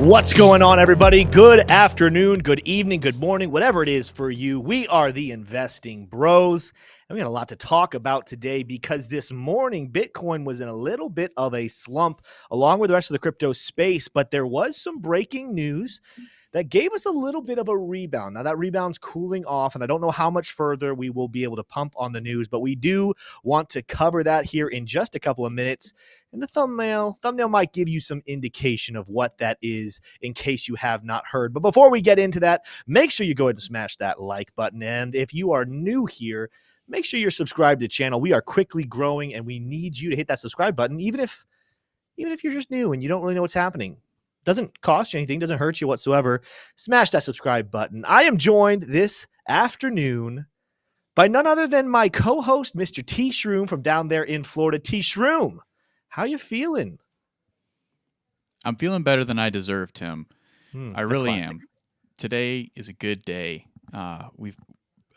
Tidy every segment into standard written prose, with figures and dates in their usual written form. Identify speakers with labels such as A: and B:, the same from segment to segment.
A: What's going on, everybody? Good afternoon, good evening, good morning, whatever it is for you. We are the Investing Bros, and we got a lot to talk about today because this morning Bitcoin was in a little bit of a slump along with the rest of the crypto space, but there was some breaking news that gave us a little bit of a rebound. Now that rebound's cooling off, and I don't know how much further we will be able to pump on the news, but we do want to cover that here in just a couple of minutes. And the thumbnail might give you some indication of what that is in case you have not heard. But before we get into that, make sure you go ahead and smash that like button. And if you are new here, make sure you're subscribed to the channel. We are quickly growing, and we need you to hit that subscribe button, even if you're just new and you don't really know what's happening. Doesn't cost you anything, doesn't hurt you whatsoever. Smash that subscribe button. I am joined this afternoon by none other than my co-host, Mr. T. Shroom from down there in Florida. T. Shroom, how you feeling?
B: I'm feeling better than I deserve, Tim. I really
A: fine.
B: am. Today is a good day.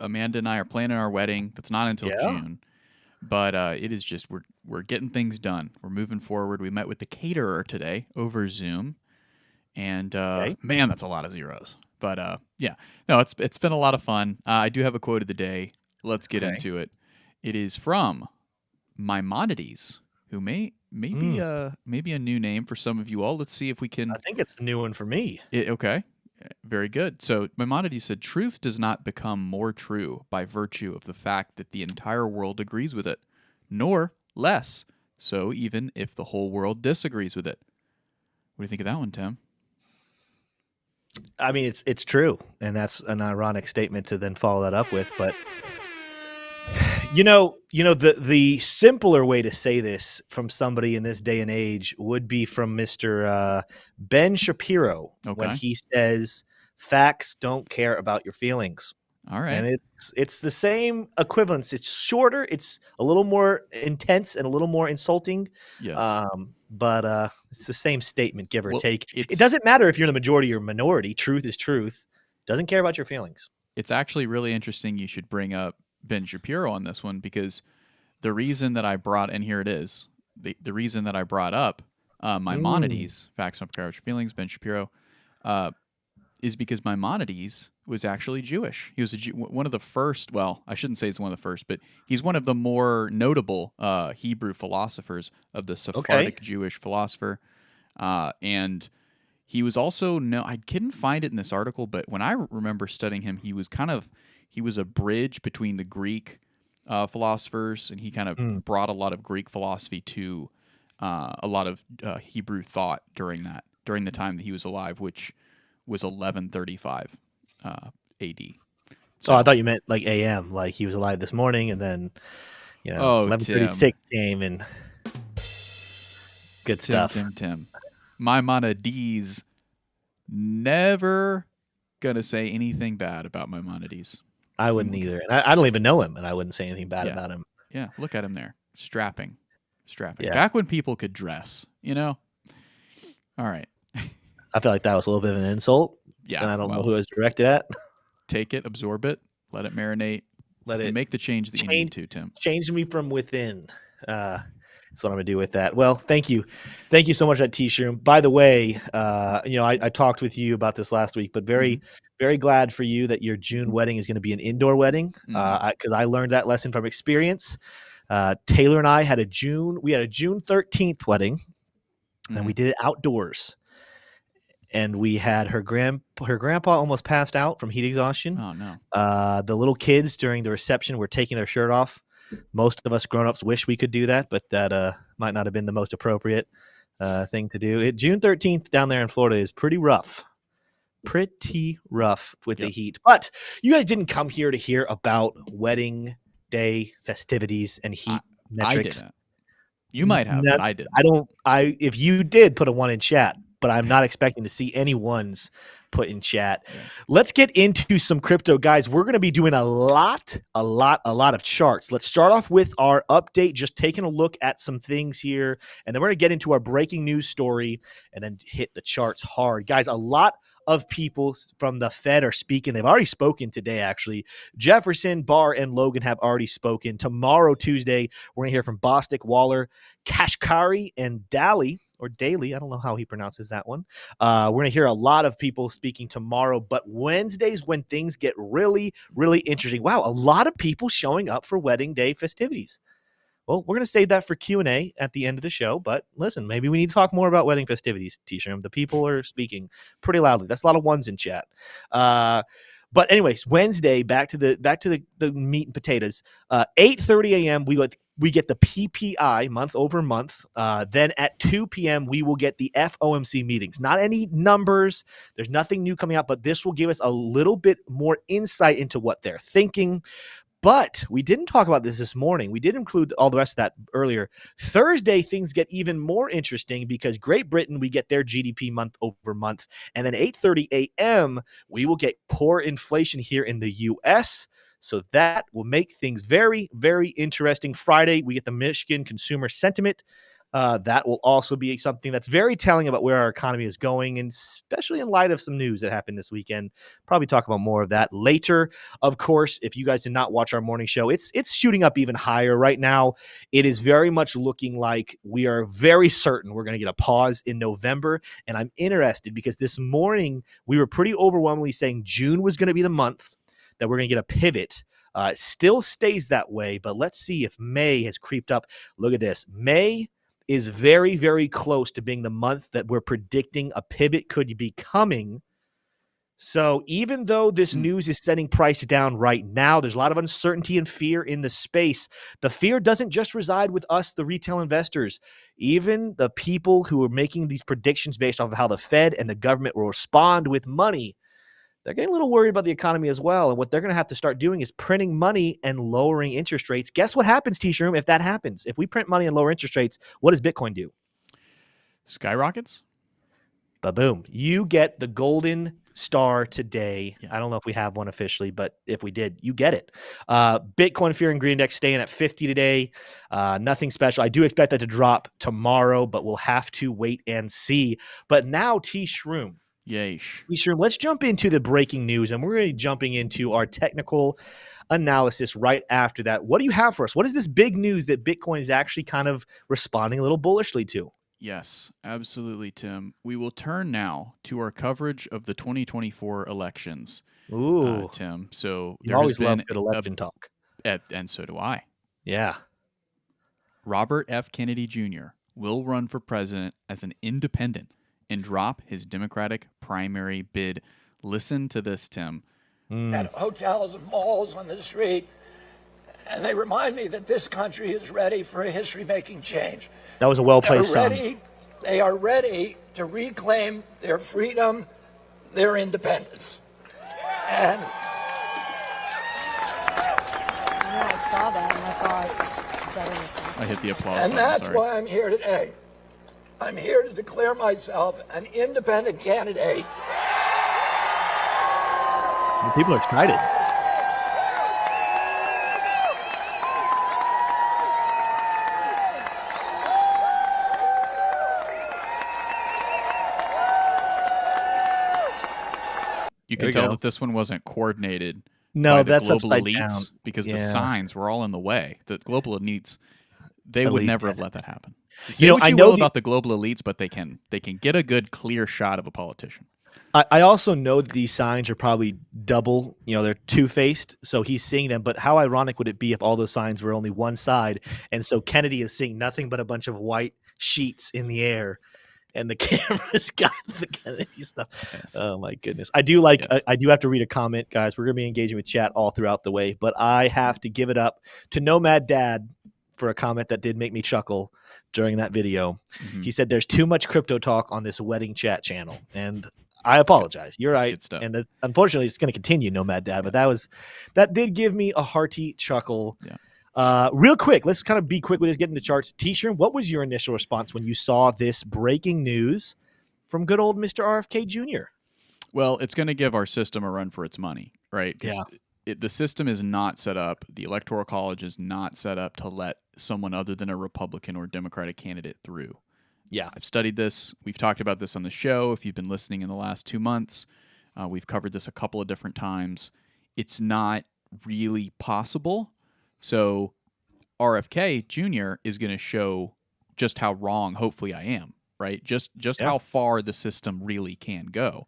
B: Amanda and I are planning our wedding. That's not until June, but it is just we're getting things done. We're moving forward. We met with the caterer today over Zoom. And man, that's a lot of zeros. But it's been a lot of fun. I do have a quote of the day. Let's get into it. It is from Maimonides, who may be a new name for some of you all. Let's see if we can.
A: I think it's a new one for me.
B: Okay, very good. So Maimonides said, "Truth does not become more true by virtue of the fact that the entire world agrees with it, nor less so even if the whole world disagrees with it." What do you think of that one, Tim?
A: I mean, it's true, and that's an ironic statement to then follow that up with. But the simpler way to say this from somebody in this day and age would be from Mr. Ben Shapiro when he says, "Facts don't care about your feelings."
B: All right,
A: and it's the same equivalence. It's shorter, it's a little more intense, and a little more insulting.
B: Yes.
A: But it's the same statement, give or take. It doesn't matter if you're the majority or minority. Truth is truth. Doesn't care about your feelings.
B: It's actually really interesting you should bring up Ben Shapiro on this one, because the reason that I brought, and here it is, the reason that I brought up Maimonides, Facts Don't Care About Your Feelings, Ben Shapiro, is because Maimonides was actually Jewish. He was one of the first, well, I shouldn't say he's one of the first, but he's one of the more notable Hebrew philosophers of the Sephardic Jewish philosopher. And he was also, I couldn't find it in this article, but when I remember studying him, he was a bridge between the Greek philosophers, and he kind of brought a lot of Greek philosophy to a lot of Hebrew thought during the time that he was alive, which was 1135 AD.
A: So I thought you meant like AM, like he was alive this morning, and then 1136 came and good stuff.
B: Tim. Maimonides, never gonna say anything bad about Maimonides.
A: I wouldn't either. And I don't even know him, and I wouldn't say anything bad about him.
B: Yeah, look at him there, strapping.
A: Yeah.
B: Back when people could dress, All right.
A: I feel like that was a little bit of an insult.
B: Yeah.
A: And I don't know who it was directed at.
B: Take it, absorb it, let it marinate. And make the change that you need to, Tim.
A: Change me from within. That's what I'm going to do with that. Well, thank you. Thank you so much, that T-shirt. By the way, I talked with you about this last week, but very, very glad for you that your June wedding is going to be an indoor wedding, because I learned that lesson from experience. Taylor and I had a June 13th wedding, and we did it outdoors. And we had her grandpa almost passed out from heat exhaustion.
B: Oh, no.
A: The little kids during the reception were taking their shirt off. Most of us grown-ups wish we could do that, but that might not have been the most appropriate thing to do. June 13th down there in Florida is pretty rough. Pretty rough with the heat. But you guys didn't come here to hear about wedding day festivities and heat metrics.
B: I didn't. You might have, but I didn't.
A: If you did, put a 1 in chat. But I'm not expecting to see any ones put in chat. Yeah. Let's get into some crypto, guys. We're going to be doing a lot of charts. Let's start off with our update, just taking a look at some things here. And then we're going to get into our breaking news story and then hit the charts hard. Guys, a lot of people from the Fed are speaking. They've already spoken today, actually. Jefferson, Barr, and Logan have already spoken. Tomorrow, Tuesday, we're going to hear from Bostic, Waller, Kashkari, and Daly. or Daly. I don't know how he pronounces that one. We're going to hear a lot of people speaking tomorrow, but Wednesdays when things get really, really interesting. Wow, a lot of people showing up for wedding day festivities. Well, we're going to save that for Q&A at the end of the show. But listen, maybe we need to talk more about wedding festivities, T-Shroom. The people are speaking pretty loudly. That's a lot of ones in chat. But anyways, Wednesday, back to the meat and potatoes. 8:30 a.m. we get the PPI month over month. Then at 2 p.m. we will get the FOMC meetings. Not any numbers. There's nothing new coming out, but this will give us a little bit more insight into what they're thinking. But we didn't talk about this morning. We did include all the rest of that earlier. Thursday, things get even more interesting because Great Britain, we get their GDP month over month. And then 8:30 a.m., we will get core inflation here in the U.S., so that will make things very, very interesting. Friday, we get the Michigan consumer sentiment. That will also be something that's very telling about where our economy is going, and especially in light of some news that happened this weekend. Probably talk about more of that later. Of course, if you guys did not watch our morning show, it's shooting up even higher right now. It is very much looking like we are very certain we're going to get a pause in November, and I'm interested because this morning we were pretty overwhelmingly saying June was going to be the month that we're going to get a pivot. It still stays that way, but let's see if May has creeped up. Look at this. May is very, very close to being the month that we're predicting a pivot could be coming. So even though this news is setting price down right now, there's a lot of uncertainty and fear in the space. The fear doesn't just reside with us, the retail investors. Even the people who are making these predictions based off of how the Fed and the government will respond with money, they're getting a little worried about the economy as well. And what they're going to have to start doing is printing money and lowering interest rates. Guess what happens, T-Shroom, if that happens? If we print money and lower interest rates, what does Bitcoin do?
B: Skyrockets?
A: Ba-boom. You get the golden star today.
B: Yeah.
A: I don't know if we have one officially, but if we did, you get it. Bitcoin Fear and Greed Index staying at 50 today. Nothing special. I do expect that to drop tomorrow, but we'll have to wait and see. But now, T-Shroom.
B: Yeesh.
A: Let's jump into the breaking news, and we're going to be jumping into our technical analysis right after that. What do you have for us? What is this big news that Bitcoin is actually kind of responding a little bullishly to?
B: Yes, absolutely, Tim. We will turn now to our coverage of the 2024 elections.
A: Ooh,
B: Tim. So
A: you always love good election talk.
B: And so do I.
A: Yeah.
B: Robert F. Kennedy Jr. will run for president as an independent and drop his Democratic primary bid. Listen to this, Tim.
C: At hotels and malls on the street, and they remind me that this country is ready for a history-making change.
A: That was a well-placed song.
C: They are ready to reclaim their freedom, their independence. And
D: I saw that and I thought, is that innocent?
B: I hit the applause
C: And
B: button,
C: that's
B: sorry.
C: why I'm here today. I'm here to declare myself an independent candidate.
A: People are excited.
B: You
A: There
B: can
A: you
B: tell
A: go.
B: that this one wasn't coordinated
A: No,
B: by the
A: that's
B: global
A: upside
B: elites
A: down.
B: because the
A: Yeah.
B: signs were all in the way. The global elites, they would
A: Elite,
B: never
A: yeah.
B: have let that happen. Say
A: know,
B: what
A: I
B: you
A: know
B: will
A: the-
B: about the global elites, but they can get a good clear shot of a politician.
A: I also know that these signs are probably double, they're two-faced, so he's seeing them. But how ironic would it be if all those signs were only one side? And so Kennedy is seeing nothing but a bunch of white sheets in the air, and the camera's got the Kennedy stuff.
B: Yes.
A: Oh, my goodness. I do like,
B: Yes.
A: I do have to read a comment, guys. We're going to be engaging with chat all throughout the way, but I have to give it up to Nomad Dad for a comment that did make me chuckle during that video.
B: Mhm.
A: He said, there's too much crypto talk on this wedding chat channel. And I apologize. You're
B: That's
A: right.
B: good stuff.
A: And unfortunately, it's going to continue, Nomad Dad. But that did give me a hearty chuckle.
B: Yeah.
A: Real quick, let's kind of be quick with this, get into charts. T-Shirt, what was your initial response when you saw this breaking news from good old Mr. RFK Jr.?
B: Well, it's going to give our system a run for its money, right? 'Cause the system is not set up, the Electoral College is not set up to let someone other than a Republican or Democratic candidate through.
A: Yeah.
B: I've studied this. We've talked about this on the show. If you've been listening in the last 2 months, we've covered this a couple of different times. It's not really possible. So RFK Jr. is going to show just how wrong, hopefully, I am. right? Just
A: Yeah.
B: how far the system really can go.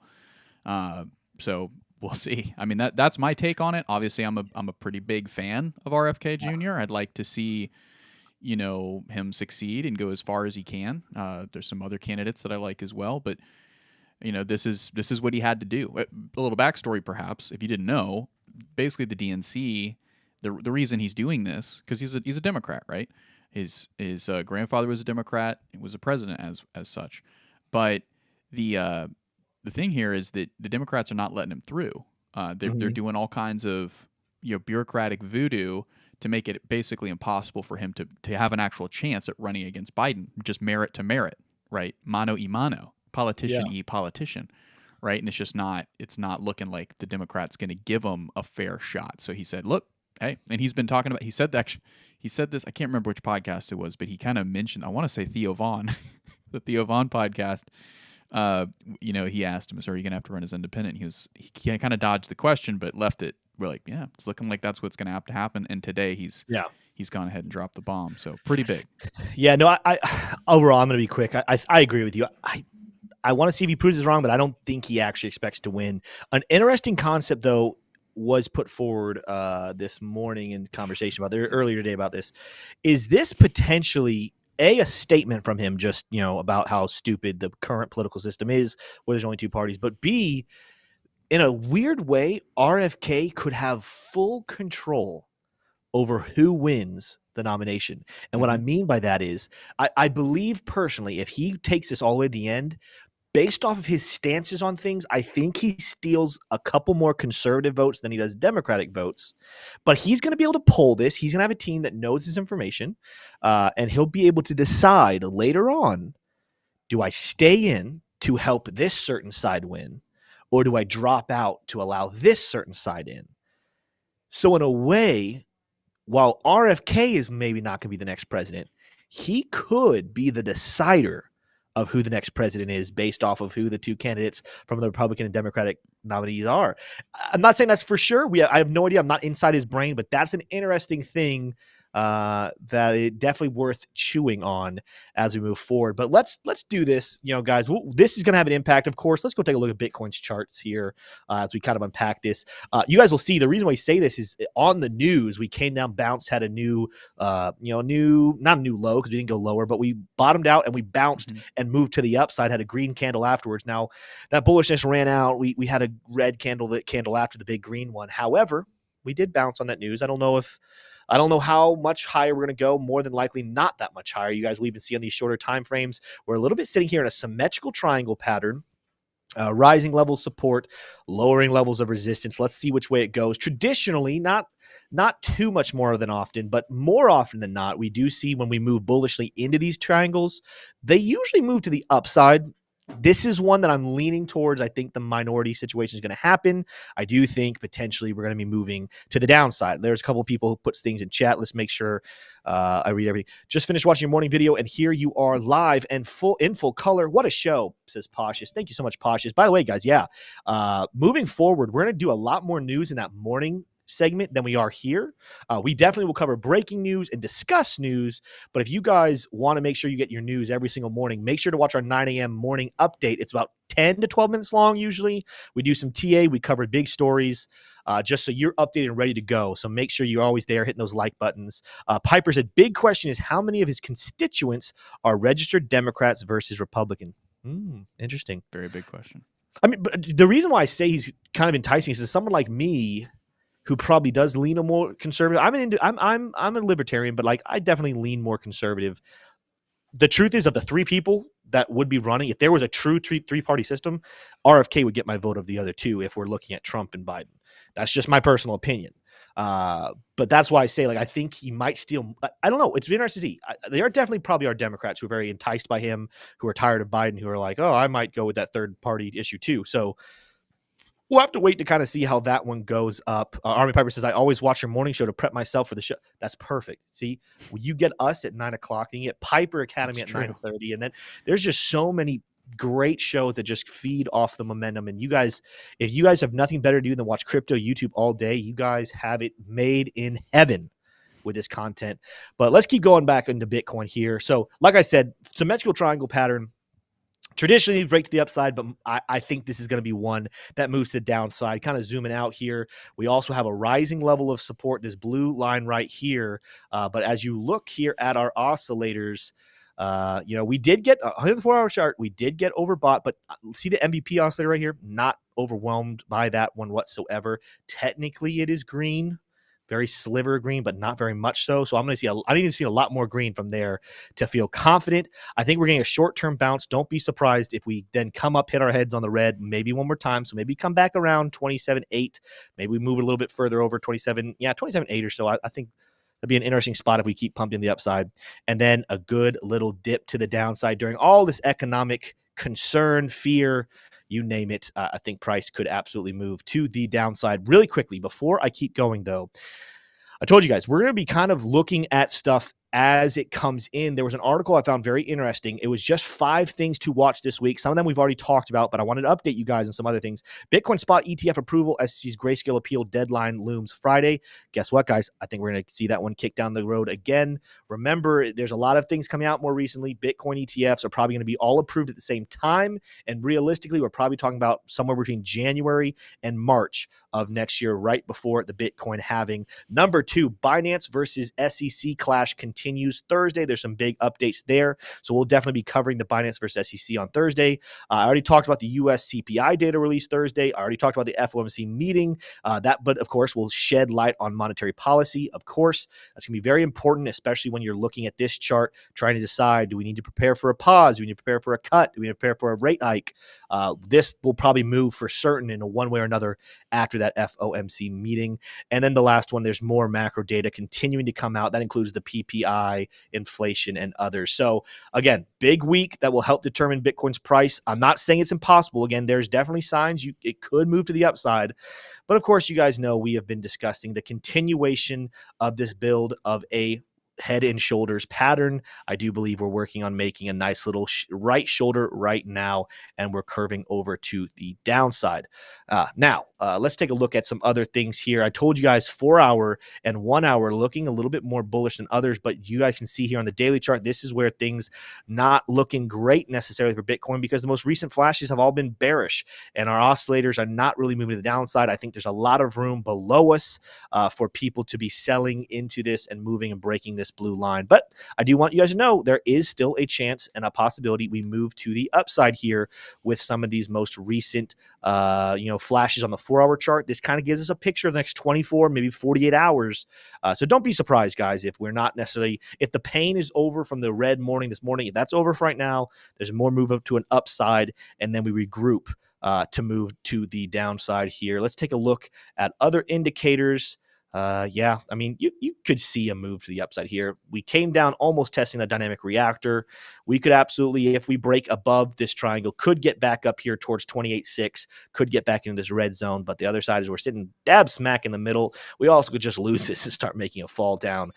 B: So we'll see. I mean, that's my take on it. Obviously, I'm a pretty big fan of RFK Jr. I'd like to see, him succeed and go as far as he can. There's some other candidates that I like as well, but this is what he had to do. A little backstory, perhaps, if you didn't know. Basically, the DNC, the reason he's doing this, because he's a Democrat, right? His grandfather was a Democrat. He was a president as such, but the thing here is that the Democrats are not letting him through. They're doing all kinds of bureaucratic voodoo to make it basically impossible for him to have an actual chance at running against Biden, just merit to merit, right? Mano y mano, politician y politician, right? And it's not looking like the Democrats going to give him a fair shot. So he said, look, hey, and he's been talking about, he said this, I can't remember which podcast it was, but he kind of mentioned, I want to say Theo Vaughn, the Theo Vaughn podcast. He asked him, so are you going to have to run as independent? He kind of dodged the question, but left it. We're like, yeah, it's looking like that's what's going to have to happen. And today he's gone ahead and dropped the bomb. So pretty big.
A: Yeah, no, I overall, I'm going to be quick. I agree with you. I want to see if he proves us wrong, but I don't think he actually expects to win. An interesting concept, though, was put forward this morning in conversation earlier today about this. Is this potentially a statement from him just, about how stupid the current political system is, where there's only two parties, but B, in a weird way, RFK could have full control over who wins the nomination. And what I mean by that is I believe personally, if he takes this all the way to the end, based off of his stances on things, I think he steals a couple more conservative votes than he does Democratic votes. But he's going to be able to poll this. He's going to have a team that knows his information, and he'll be able to decide later on, do I stay in to help this certain side win, or do I drop out to allow this certain side in? So in a way, while RFK is maybe not going to be the next president, he could be the decider of who the next president is based off of who the two candidates from the Republican and Democratic nominees are. I'm not saying that's for sure. I have no idea. I'm not inside his brain, but that's an interesting thing that it definitely worth chewing on as we move forward. But let's do this, guys. This is going to have an impact, of course. Let's go take a look at Bitcoin's charts here as we kind of unpack this. You guys will see the reason why I say this is on the news. We came down, bounced, had a new, not a new low because we didn't go lower, but we bottomed out and we bounced and moved to the upside. Had a green candle afterwards. Now that bullishness ran out. We had a red candle after the big green one. However, we did bounce on that news. I don't know how much higher we're going to go. More than likely not that much higher. You guys will even see on these shorter time frames, we're a little bit sitting here in a symmetrical triangle pattern, rising levels of support, lowering levels of resistance. Let's see which way it goes. Traditionally, not too much more than often, but more often than not, we do see when we move bullishly into these triangles, they usually move to the upside. This is one that I'm leaning towards. I think the minority situation is going to happen. I do think potentially we're going to be moving to the downside. There's a couple of people who puts things in chat. Let's make sure I read everything. Just finished watching your morning video, and here you are live and in full color. What a show, says Poshus. Thank you so much, Poshus. By the way, guys, moving forward, we're going to do a lot more news in that morning segment than we are here. We definitely will cover breaking news and discuss news, but if you guys want to make sure you get your news every single morning, make sure to watch our 9 a.m. morning update. It's about 10 to 12 minutes long usually. We do some TA, we cover big stories, just so you're updated and ready to go. So make sure you're always there hitting those like buttons. Piper said, big question is how many of his constituents are registered Democrats versus Republican? Interesting.
B: Very big question.
A: I mean, but the reason why I say he's kind of enticing is someone like me who probably does lean a more conservative. I'm a libertarian, but I definitely lean more conservative. The truth is, of the three people that would be running, if there was a true three-party system, RFK would get my vote of the other two if we're looking at Trump and Biden. That's just my personal opinion. But that's why I say, I think he might steal. I don't know. It's interesting to see. They are definitely probably are Democrats who are very enticed by him, who are tired of Biden, who are like, oh, I might go with that third-party issue too. So we'll have to wait to kind of see how that one goes up. Army Piper says, I always watch your morning show to prep myself for the show. That's perfect. See, you get us at 9 o'clock and you get Piper Academy at 9:30. And then there's just so many great shows that just feed off the momentum. And you guys, if you guys have nothing better to do than watch crypto YouTube all day, you guys have it made in heaven with this content. But let's keep going back into Bitcoin here. So like I said, symmetrical triangle pattern. Traditionally, break to the upside, but I think this is going to be one that moves to the downside. Kind of zooming out here, we also have a rising level of support, this blue line right here. But as you look here at our oscillators, we did get under the 4-hour chart, we did get overbought, but see the MVP oscillator right here? Not overwhelmed by that one whatsoever. Technically, it is green. Very sliver green, but not very much so. So I need to see a lot more green from there to feel confident. I think we're getting a short-term bounce. Don't be surprised if we then come up, hit our heads on the red, maybe one more time. So maybe come back around 27.8. Maybe we move it a little bit further over 27.8 or so. I think that'd be an interesting spot if we keep pumping the upside. And then a good little dip to the downside during all this economic concern, fear, you name it. I think price could absolutely move to the downside really quickly. Before I keep going, though, I told you guys, we're going to be kind of looking at stuff as it comes in. There was an article I found very interesting. It was just 5 things to watch this week. Some of them we've already talked about, but I wanted to update you guys on some other things. Bitcoin spot ETF approval, SEC's grayscale appeal deadline looms Friday. Guess what, guys? I think we're going to see that one kick down the road again. Remember, there's a lot of things coming out more recently. Bitcoin ETFs are probably going to be all approved at the same time. And realistically, we're probably talking about somewhere between January and March of next year, right before the Bitcoin halving. Number 2, Binance versus SEC clash continues Thursday. There's some big updates there. So we'll definitely be covering the Binance versus SEC on Thursday. I already talked about the US CPI data released Thursday. I already talked about the FOMC meeting. But of course, will shed light on monetary policy. Of course, that's going to be very important, especially when you're looking at this chart, trying to decide, do we need to prepare for a pause? Do we need to prepare for a cut? Do we need to prepare for a rate hike? This will probably move for certain in a one way or another after that FOMC meeting. And then the last one, there's more macro data continuing to come out. That includes the PPI, inflation, and others. So again, big week that will help determine Bitcoin's price. I'm not saying it's impossible. Again, there's definitely signs it could move to the upside. But of course, you guys know we have been discussing the continuation of this build of a head and shoulders pattern. I do believe we're working on making a nice little right shoulder right now, and we're curving over to the downside. Now, let's take a look at some other things here. I told you guys 4-hour and 1 hour looking a little bit more bullish than others, but you guys can see here on the daily chart, this is where things not looking great necessarily for Bitcoin, because the most recent flashes have all been bearish, and our oscillators are not really moving to the downside. I think there's a lot of room below us for people to be selling into this and moving and breaking this blue line. But I do want you guys to know there is still a chance and a possibility we move to the upside here with some of these most recent flashes on the 4-hour chart. This kind of gives us a picture of the next 24, maybe 48 hours. So don't be surprised, guys, if we're not necessarily, if the pain is over from the red morning this morning, if that's over for right now, there's more move up to an upside, and then we regroup to move to the downside here. Let's take a look at other indicators. You could see a move to the upside here. We came down almost testing the dynamic reactor. We could absolutely, if we break above this triangle, could get back up here towards 28.6, could get back into this red zone. But the other side is we're sitting dab smack in the middle. We also could just lose this and start making a fall down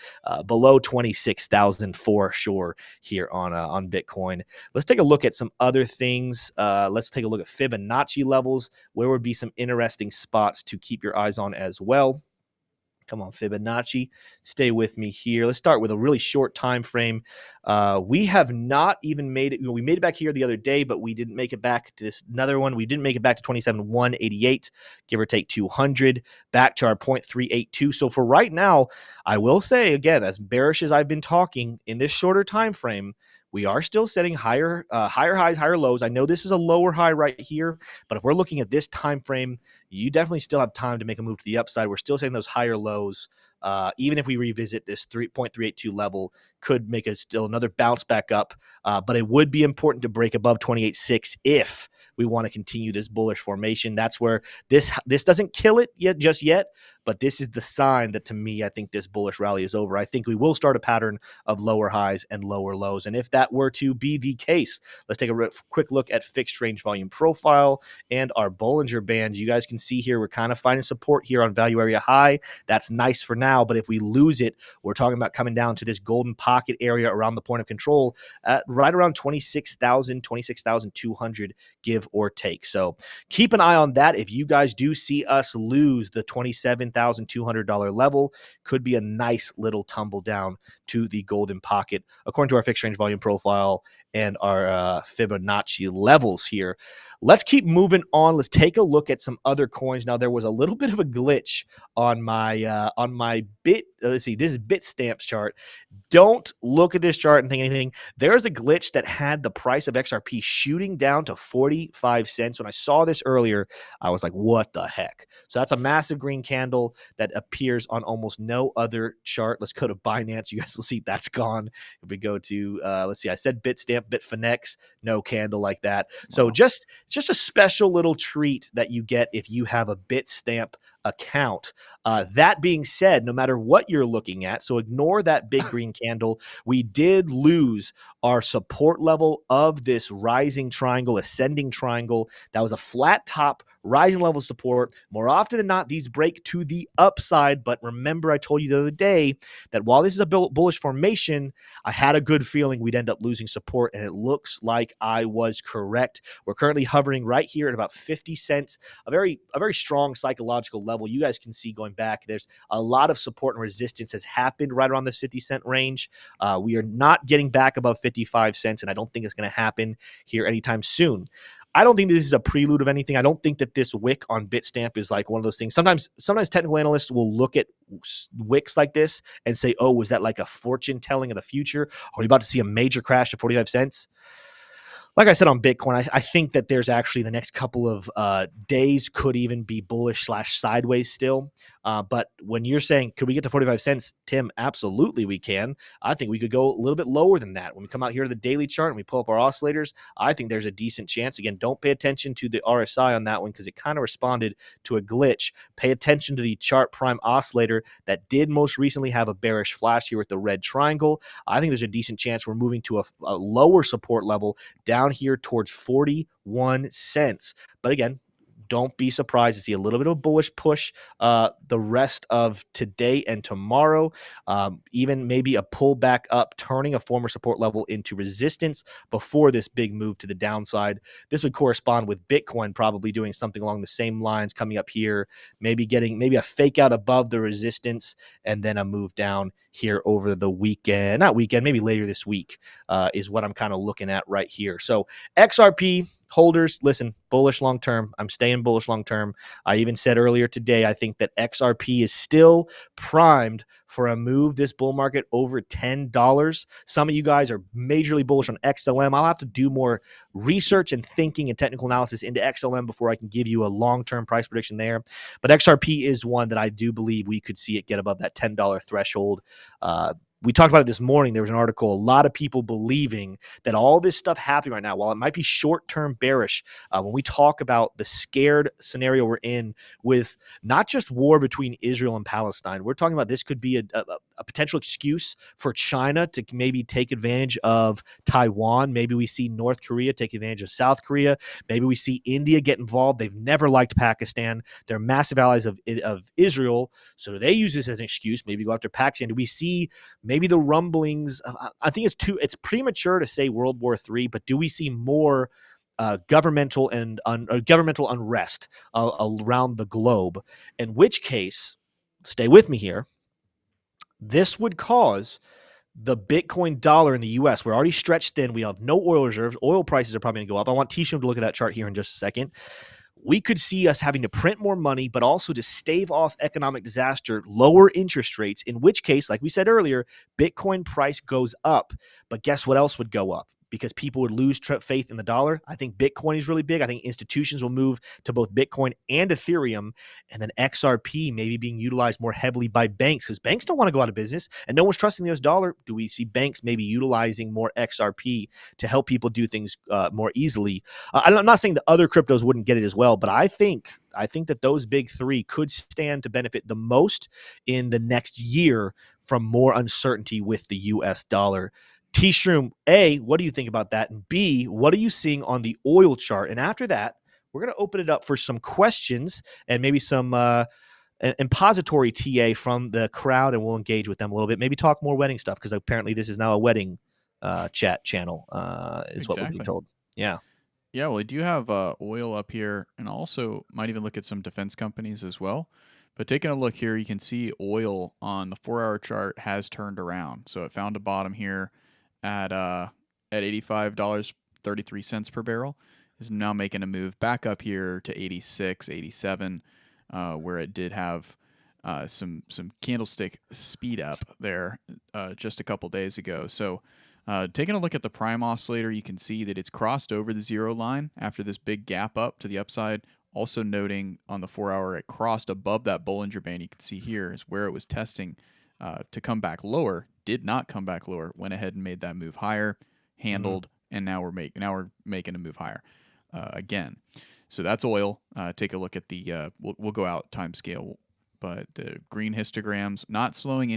A: below 26,000 for sure here on Bitcoin. Let's take a look at some other things. Let's take a look at Fibonacci levels. Where would be some interesting spots to keep your eyes on as well? Come on, Fibonacci, stay with me here. Let's start with a really short time frame. We have not even made it. We made it back here the other day, but we didn't make it back to this another one. We didn't make it back to 27,188, give or take 200, back to our 0.382. So for right now, I will say again, as bearish as I've been talking in this shorter time frame, we are still setting higher highs, higher lows. I know this is a lower high right here, but if we're looking at this time frame, you definitely still have time to make a move to the upside. We're still setting those higher lows. Even if we revisit this 3.382 level, could make us still another bounce back up. But it would be important to break above 28.6 if we want to continue this bullish formation. That's where this doesn't kill it just yet, but this is the sign that, to me, I think this bullish rally is over. I think we will start a pattern of lower highs and lower lows. And if that were to be the case, let's take a quick look at fixed range volume profile and our Bollinger Band. You guys can see here, we're kind of finding support here on value area high. That's nice for now, but if we lose it, we're talking about coming down to this golden pocket area around the point of control at right around 26,200, give or take. So keep an eye on that. If you guys do see us lose the $27,200 level, could be a nice little tumble down to the golden pocket according to our fixed range volume profile and our Fibonacci levels here. Let's keep moving on. Let's take a look at some other coins. Now, there was a little bit of a glitch on my bit. Let's see. This is Bitstamp chart. Don't look at this chart and think anything. There's a glitch that had the price of XRP shooting down to 45 cents. When I saw this earlier, I was like, what the heck? So that's a massive green candle that appears on almost no other chart. Let's go to Binance. You guys will see that's gone. If we go to, let's see, I said Bitstamp, Bitfinex, no candle like that. So just a special little treat that you get if you have a Bitstamp account. That being said, no matter what you're looking at, so ignore that big green candle. We did lose our support level of this rising triangle, ascending triangle. That was a flat top, rising level of support. More often than not, these break to the upside. But remember, I told you the other day that while this is a bullish formation, I had a good feeling we'd end up losing support, and it looks like I was correct. We're currently hovering right here at about 50 cents, a very strong psychological level. You guys can see going back, there's a lot of support and resistance has happened right around this 50-cent range. We are not getting back above 55 cents, and I don't think it's going to happen here anytime soon. I don't think this is a prelude of anything. I don't think that this wick on Bitstamp is like one of those things. Sometimes technical analysts will look at wicks like this and say, oh, is that like a fortune telling of the future? Are we about to see a major crash at 45 cents? Like I said on Bitcoin, I think that there's actually the next couple of days could even be bullish / sideways still. But when you're saying, could we get to 45 cents, Tim, absolutely we can. I think we could go a little bit lower than that. When we come out here to the daily chart and we pull up our oscillators, I think there's a decent chance. Again, don't pay attention to the RSI on that one because it kind of responded to a glitch. Pay attention to the chart prime oscillator that did most recently have a bearish flash here with the red triangle. I think there's a decent chance we're moving to a lower support level down here towards 41 cents. But again, don't be surprised to see a little bit of a bullish push the rest of today and tomorrow. Even maybe a pullback up, turning a former support level into resistance before this big move to the downside. This would correspond with Bitcoin probably doing something along the same lines, coming up here, maybe getting a fake out above the resistance, and then a move down here over the weekend. Not weekend, maybe later this week is what I'm kind of looking at right here. So XRP holders, listen, bullish long term. I'm staying bullish long term. I even said earlier today, I think that XRP is still primed for a move this bull market over $10. Some of you guys are majorly bullish on XLM. I'll have to do more research and thinking and technical analysis into XLM before I can give you a long-term price prediction there. But XRP is one that I do believe we could see it get above that $10 threshold. We talked about it this morning. There was an article, a lot of people believing that all this stuff happening right now, while it might be short-term bearish, when we talk about the scared scenario we're in with not just war between Israel and Palestine, we're talking about this could be a potential excuse for China to maybe take advantage of Taiwan. Maybe we see North Korea take advantage of South Korea. Maybe we see India get involved. They've never liked Pakistan. They're massive allies of Israel, so they use this as an excuse. Maybe go after Pakistan. Do we see maybe the rumblings? I think it's premature to say World War III, but do we see more governmental unrest around the globe? In which case, stay with me here, this would cause the Bitcoin dollar in the U.S. We're already stretched thin. We have no oil reserves. Oil prices are probably going to go up. I want T-Shum to look at that chart here in just a second. We could see us having to print more money, but also to stave off economic disaster, lower interest rates, in which case, like we said earlier, Bitcoin price goes up. But guess what else would go up? Because people would lose faith in the dollar. I think Bitcoin is really big. I think institutions will move to both Bitcoin and Ethereum, and then XRP maybe being utilized more heavily by banks because banks don't want to go out of business and no one's trusting the US dollar. Do we see banks maybe utilizing more XRP to help people do things more easily? I'm not saying the other cryptos wouldn't get it as well, but I think that those big three could stand to benefit the most in the next year from more uncertainty with the US dollar. T-Shroom, A, what do you think about that? And B, what are you seeing on the oil chart? And after that, we're going to open it up for some questions and maybe some impository TA from the crowd, and we'll engage with them a little bit. Maybe talk more wedding stuff because apparently this is now a wedding chat channel is what we're being told. Yeah.
B: Yeah, well, I do have oil up here, and also might even look at some defense companies as well. But taking a look here, you can see oil on the 4-hour chart has turned around. So it found a bottom here at at $85.33 per barrel is now making a move back up here to 86, 87, where it did have some candlestick speed up there just a couple days ago. So taking a look at the prime oscillator, you can see that it's crossed over the 0 line after this big gap up to the upside. Also noting on the 4-hour, it crossed above that Bollinger Band. You can see here is where it was testing to come back lower. Did not come back lower. Went ahead and made that move higher, handled, and now we're making a move higher again. So that's oil. Take a look at the we'll go out time scale, but the green histograms not showing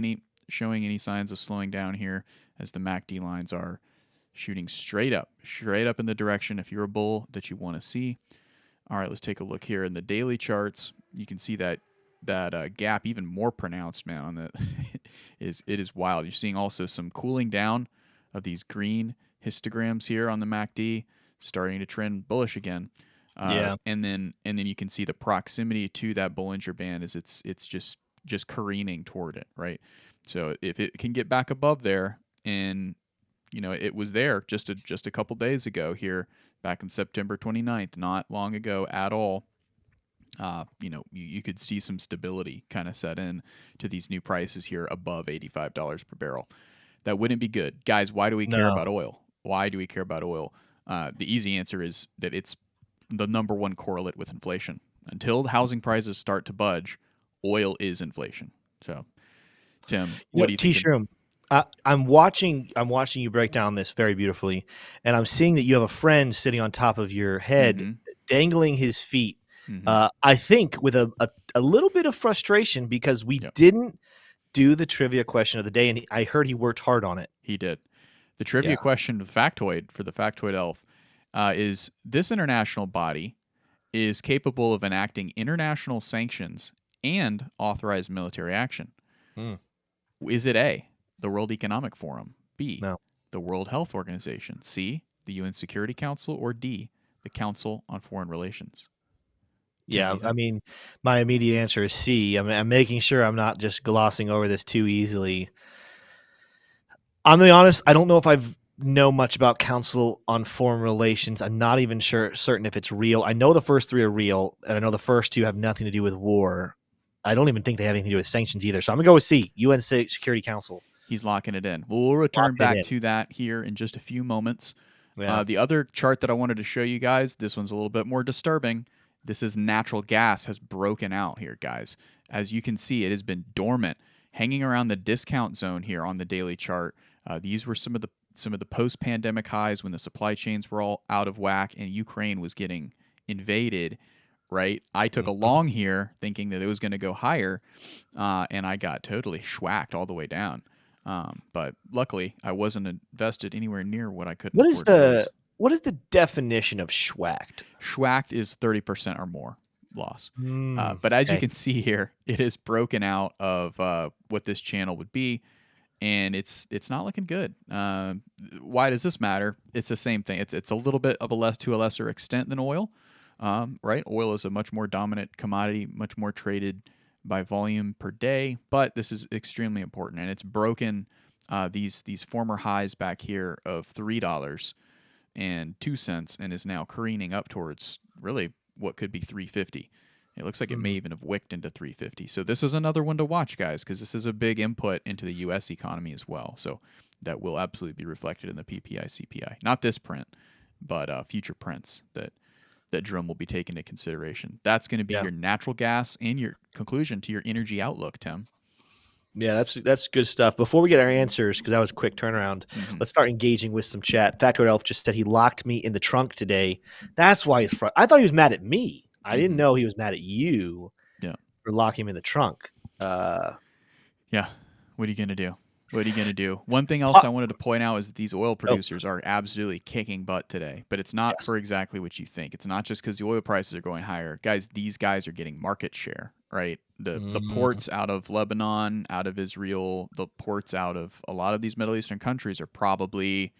B: any signs of slowing down here as the MACD lines are shooting straight up in the direction, if you're a bull, that you want to see. All right, let's take a look here in the daily charts. You can see that gap even more pronounced, man. On the it is wild. You're seeing also some cooling down of these green histograms here on the MACD, starting to trend bullish again. And then you can see the proximity to that Bollinger Band is it's just careening toward it, right? So if it can get back above there, and it was there just a couple days ago here, back in September 29th, not long ago at all. You could see some stability kind of set in to these new prices here above $85 per barrel. That wouldn't be good. Guys, why do we care about oil? Why do we care about oil? The easy answer is that it's the number one correlate with inflation. Until the housing prices start to budge, oil is inflation. So, Tim, what do you think?
A: T-Shroom, I'm watching you break down this very beautifully, and I'm seeing that you have a friend sitting on top of your head, dangling his feet. I think with a little bit of frustration because we didn't do the trivia question of the day, and I heard he worked hard on it.
B: He did. The trivia question, the factoid for the factoid elf, is this international body is capable of enacting international sanctions and authorized military action. Is it A, the World Economic Forum, B, the World Health Organization, C, the UN Security Council, or D, the Council on Foreign Relations?
A: Yeah, I mean, my immediate answer is C. I'm making sure I'm not just glossing over this too easily. I'm going to be honest, I don't know if I know much about Council on Foreign Relations. I'm not even certain if it's real. I know the first 3 are real, and I know the first 2 have nothing to do with war. I don't even think they have anything to do with sanctions either. So I'm going to go with C, UN Security Council.
B: He's locking it in. We'll return back to that here in just a few moments. Yeah. The other chart that I wanted to show you guys, this one's a little bit more disturbing. This is natural gas has broken out here, guys. As you can see, it has been dormant, hanging around the discount zone here on the daily chart. These were some of the post-pandemic highs when the supply chains were all out of whack and Ukraine was getting invaded, right? I took a long here thinking that it was going to go higher, and I got totally schwacked all the way down. But luckily, I wasn't invested anywhere near what I could.
A: What is the definition of schwacked?
B: Schwacked is 30% or more loss. But as you can see here, it is broken out of what this channel would be, and it's not looking good. Why does this matter? It's the same thing. It's a little bit of to a lesser extent than oil, right? Oil is a much more dominant commodity, much more traded by volume per day, but this is extremely important, and it's broken these former highs back here of $3.02 and is now careening up towards really what could be $3.50. It looks like it may even have wicked into $3.50. So this is another one to watch, guys, because this is a big input into the U.S. economy as well. So that will absolutely be reflected in the PPI, CPI. Not this print, but future prints that Jerome will be taking into consideration. That's going to be your natural gas and your conclusion to your energy outlook, Tim.
A: Yeah, that's good stuff. Before we get our answers, because that was a quick turnaround, let's start engaging with some chat. Factoid Elf just said he locked me in the trunk today. That's why he's I thought he was mad at me. I didn't know he was mad at you for locking him in the trunk.
B: Yeah. What are you going to do? What are you going to do? One thing else I wanted to point out is that these oil producers are absolutely kicking butt today, but it's not for exactly what you think. It's not just because the oil prices are going higher. Guys, these guys are getting market share, right? The ports out of Lebanon, out of Israel, the ports out of a lot of these Middle Eastern countries are probably,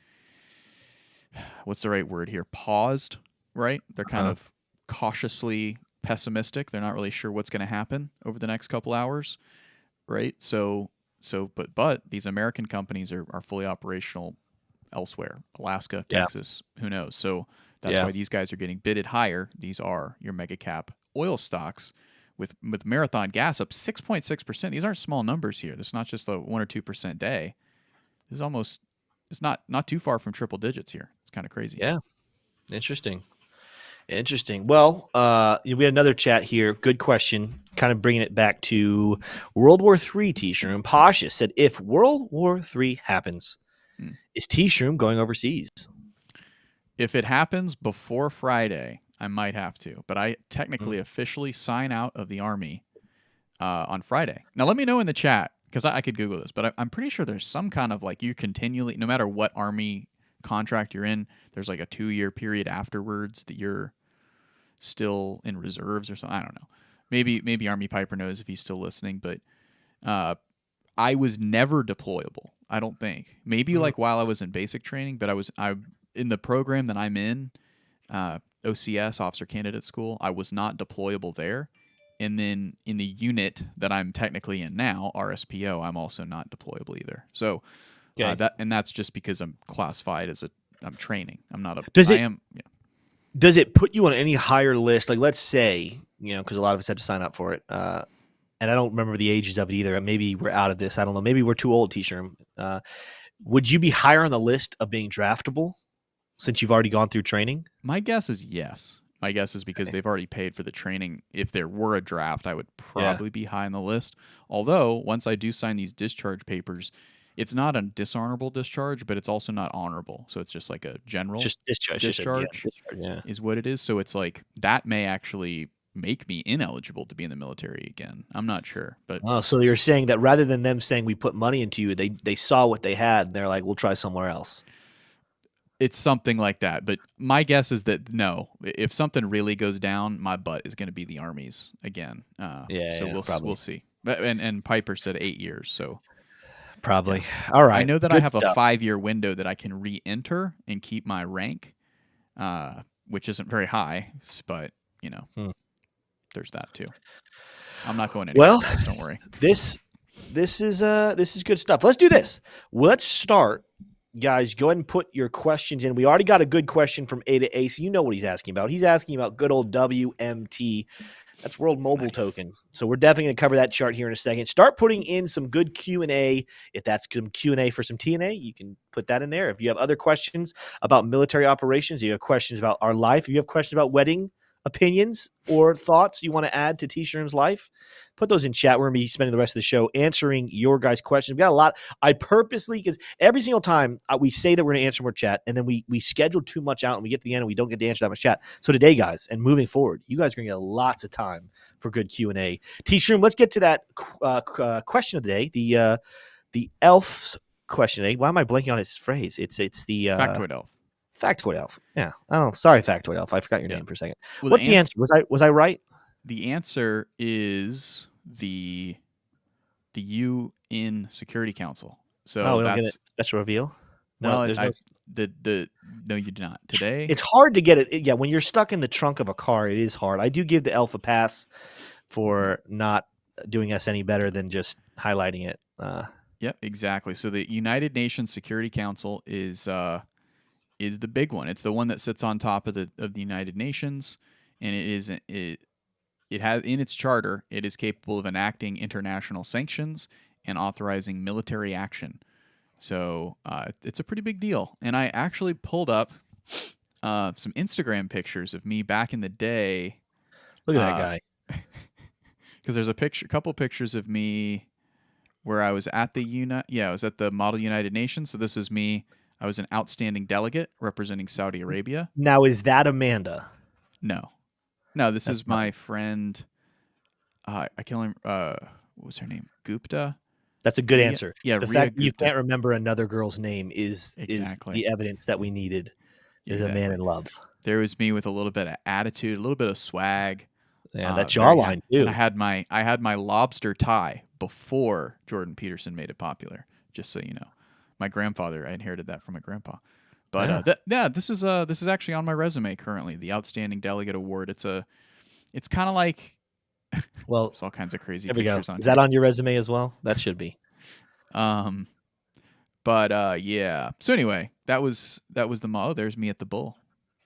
B: what's the right word here? Paused, right? They're kind of cautiously pessimistic. They're not really sure what's going to happen over the next couple hours, right? But these American companies are fully operational elsewhere, Alaska,
A: Yeah.
B: Texas, who knows? So that's
A: Yeah.
B: why these guys are getting bidded higher. These are your mega cap oil stocks with Marathon Gas up 6.6%. These aren't small numbers here. This is not just a 1 or 2% day. This is almost, it's not too far from triple digits here. It's kind of crazy.
A: Yeah. Interesting. Well, we had another chat here. Good question. Kind of bringing it back to World War III T-Shroom. Pasha said, if World War III happens, is T-Shroom going overseas?
B: If it happens before Friday, I might have to. But I technically officially sign out of the Army on Friday. Now, let me know in the chat, because I could Google this, but I'm pretty sure there's some kind of like you continually, no matter what Army contract you're in, there's like a 2-year period afterwards that you're still in reserves or something. I don't know. Maybe Army Piper knows if he's still listening, but I was never deployable. I don't think. Maybe like while I was in basic training, but I in the program that I'm in, OCS, Officer Candidate School, I was not deployable there. And then in the unit that I'm technically in now, RSPO, I'm also not deployable either. So that's just because I'm classified as I'm training. I'm not a.
A: Does it put you on any higher list? Like, let's say, because a lot of us had to sign up for it, and I don't remember the ages of it either. Maybe we're out of this. I don't know. Maybe we're too old, T-Shroom. Would you be higher on the list of being draftable since you've already gone through training?
B: My guess is yes. My guess is because they've already paid for the training. If there were a draft, I would probably be high on the list. Although, once I do sign these discharge papers, it's not a dishonorable discharge, but it's also not honorable. So it's just like a general discharge is what it is. So it's like that may actually make me ineligible to be in the military again. I'm not sure. But
A: so you're saying that rather than them saying we put money into you, they saw what they had and they're like, we'll try somewhere else.
B: It's something like that. But my guess is that no, if something really goes down, my butt is going to be the Army's again. We'll see. And Piper said 8 years. So
A: probably. All right.
B: I know that I have a 5-year window that I can re-enter and keep my rank, which isn't very high, but there's that too. I'm not going anywhere, guys, don't worry.
A: This is good stuff. Let's do this. Let's start. Guys, go ahead and put your questions in. We already got a good question from A to Ace. You know what he's asking about. He's asking about good old WMT. That's World Mobile Token. So we're definitely going to cover that chart here in a second. Start putting in some good Q&A. If that's some Q&A for some TNA, you can put that in there. If you have other questions about military operations, you have questions about our life, if you have questions about wedding opinions or thoughts you want to add to T-Shroom's life, put those in chat. We're going to be spending the rest of the show answering your guys' questions. We got a lot. I purposely, because every single time we say that we're going to answer more chat, and then we schedule too much out, and we get to the end and we don't get to answer that much chat. So today, guys, and moving forward, you guys are going to get lots of time for good Q&A. T-Shroom, let's get to that question of the day. The elf's question of the day. Why am I blanking on his phrase? It's the
B: Factoid elf.
A: Factoid elf. Yeah. I don't know. Sorry, Factoid elf. I forgot your name for a second.
B: Well,
A: what's the answer? Was I right?
B: The answer is the UN Security Council. So
A: we don't get a special reveal. No,
B: well,
A: there's
B: no, you do not today.
A: It's hard to get it. Yeah, when you're stuck in the trunk of a car, it is hard. I do give the elf a pass for not doing us any better than just highlighting it.
B: Yep, exactly. So the United Nations Security Council is the big one. It's the one that sits on top of the United Nations, and it has in its charter, it is capable of enacting international sanctions and authorizing military action. So it's a pretty big deal. And I actually pulled up some Instagram pictures of me back in the day.
A: Look at that guy.
B: Because there's a couple pictures of me where I was at I was at the Model United Nations. So this is me. I was an outstanding delegate representing Saudi Arabia.
A: Now, is that Amanda?
B: No, this is my friend. I can't remember. What was her name? Gupta.
A: That's a good answer.
B: Yeah,
A: the
B: Rhea
A: fact that you
B: Gupta.
A: can't remember another girl's name is the evidence that we needed. Is a man in love.
B: There was me with a little bit of attitude, a little bit of swag.
A: Yeah, that jawline too.
B: And I had my lobster tie before Jordan Peterson made it popular. Just so you know. My grandfather, I inherited that from my grandpa. But this is actually on my resume currently. The Outstanding Delegate Award. It's kind of like,
A: well,
B: there's all kinds of crazy
A: there we
B: pictures
A: go.
B: on.
A: Is that on your resume as well? That should be.
B: But But yeah. So anyway, that was the mo. Oh, there's me at the bull.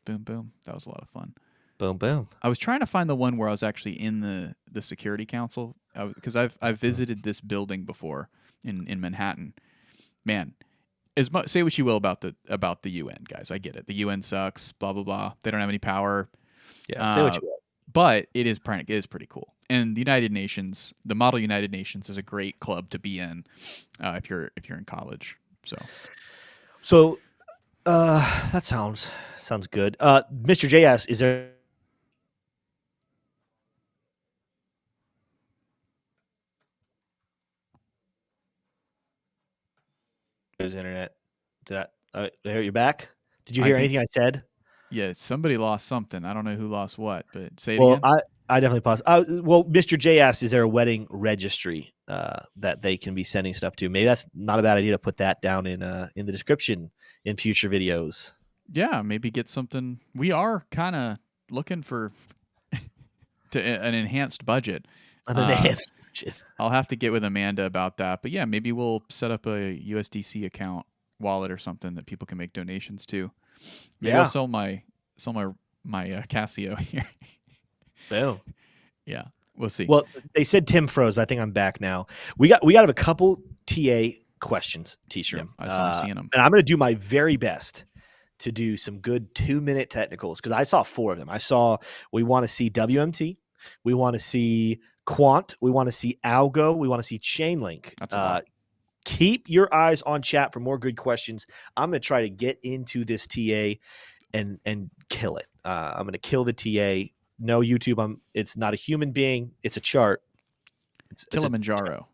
B: Boom, boom. That was a lot of fun.
A: Boom, boom.
B: I was trying to find the one where I was actually in the security council because I've visited this building before in Manhattan. Man, say what you will about the UN, guys. I get it. The UN sucks. Blah blah blah. They don't have any power.
A: Yeah, say what you will.
B: But it is pretty cool. And the United Nations, the Model United Nations, is a great club to be in if you're in college.
A: So that sounds good. Mr. JS, is there his internet? You're back? Did you hear anything I said?
B: Yeah, somebody lost something. I don't know who lost what, but say it
A: Well,
B: again.
A: I definitely paused. Well, Mr. J asked, is there a wedding registry that they can be sending stuff to? Maybe that's not a bad idea to put that down in the description in future videos.
B: Yeah, maybe get something. We are kind of looking for an enhanced budget.
A: An enhanced budget.
B: I'll have to get with Amanda about that. But yeah, maybe we'll set up a USDC account wallet or something that people can make donations to. Maybe I'll sell my Casio here.
A: Boom.
B: Yeah, we'll see.
A: Well, they said Tim froze, but I think I'm back now. We got to have a couple TA questions, T-Shroom.
B: I saw seeing them.
A: And I'm going to do my very best to do some good 2-minute technicals because I saw 4 of them. We want to see WMT. We want to see Quant. We want to see Algo. We want to see Chainlink.
B: That's a lot.
A: Keep your eyes on chat for more good questions. I'm going to try to get into this TA and kill it. I'm going to kill the TA. No, YouTube, it's not a human being. It's a chart. It's
B: Kilimanjaro.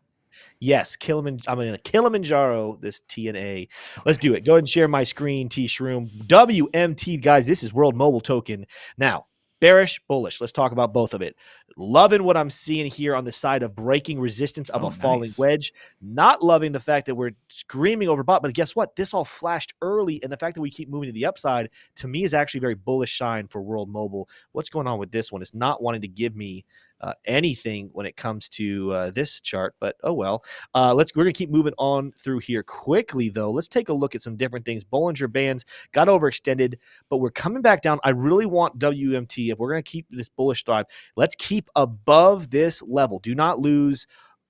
A: Yes, I'm going to Kilimanjaro this TNA. Let's do it. Go ahead and share my screen, T-Shroom. WMT, guys, this is World Mobile Token. Now, bearish, bullish. Let's talk about both of it. Loving what I'm seeing here on the side of breaking resistance of a falling wedge. Not loving the fact that we're screaming over bot, but guess what? This all flashed early, and the fact that we keep moving to the upside, to me, is actually a very bullish sign for World Mobile. What's going on with this one? It's not wanting to give me anything when it comes to this chart, but oh well. We're gonna keep moving on through here quickly though. Let's take a look at some different things. Bollinger Bands got overextended, but we're coming back down. I really want WMT, if we're gonna keep this bullish drive, let's keep above this level. Do not lose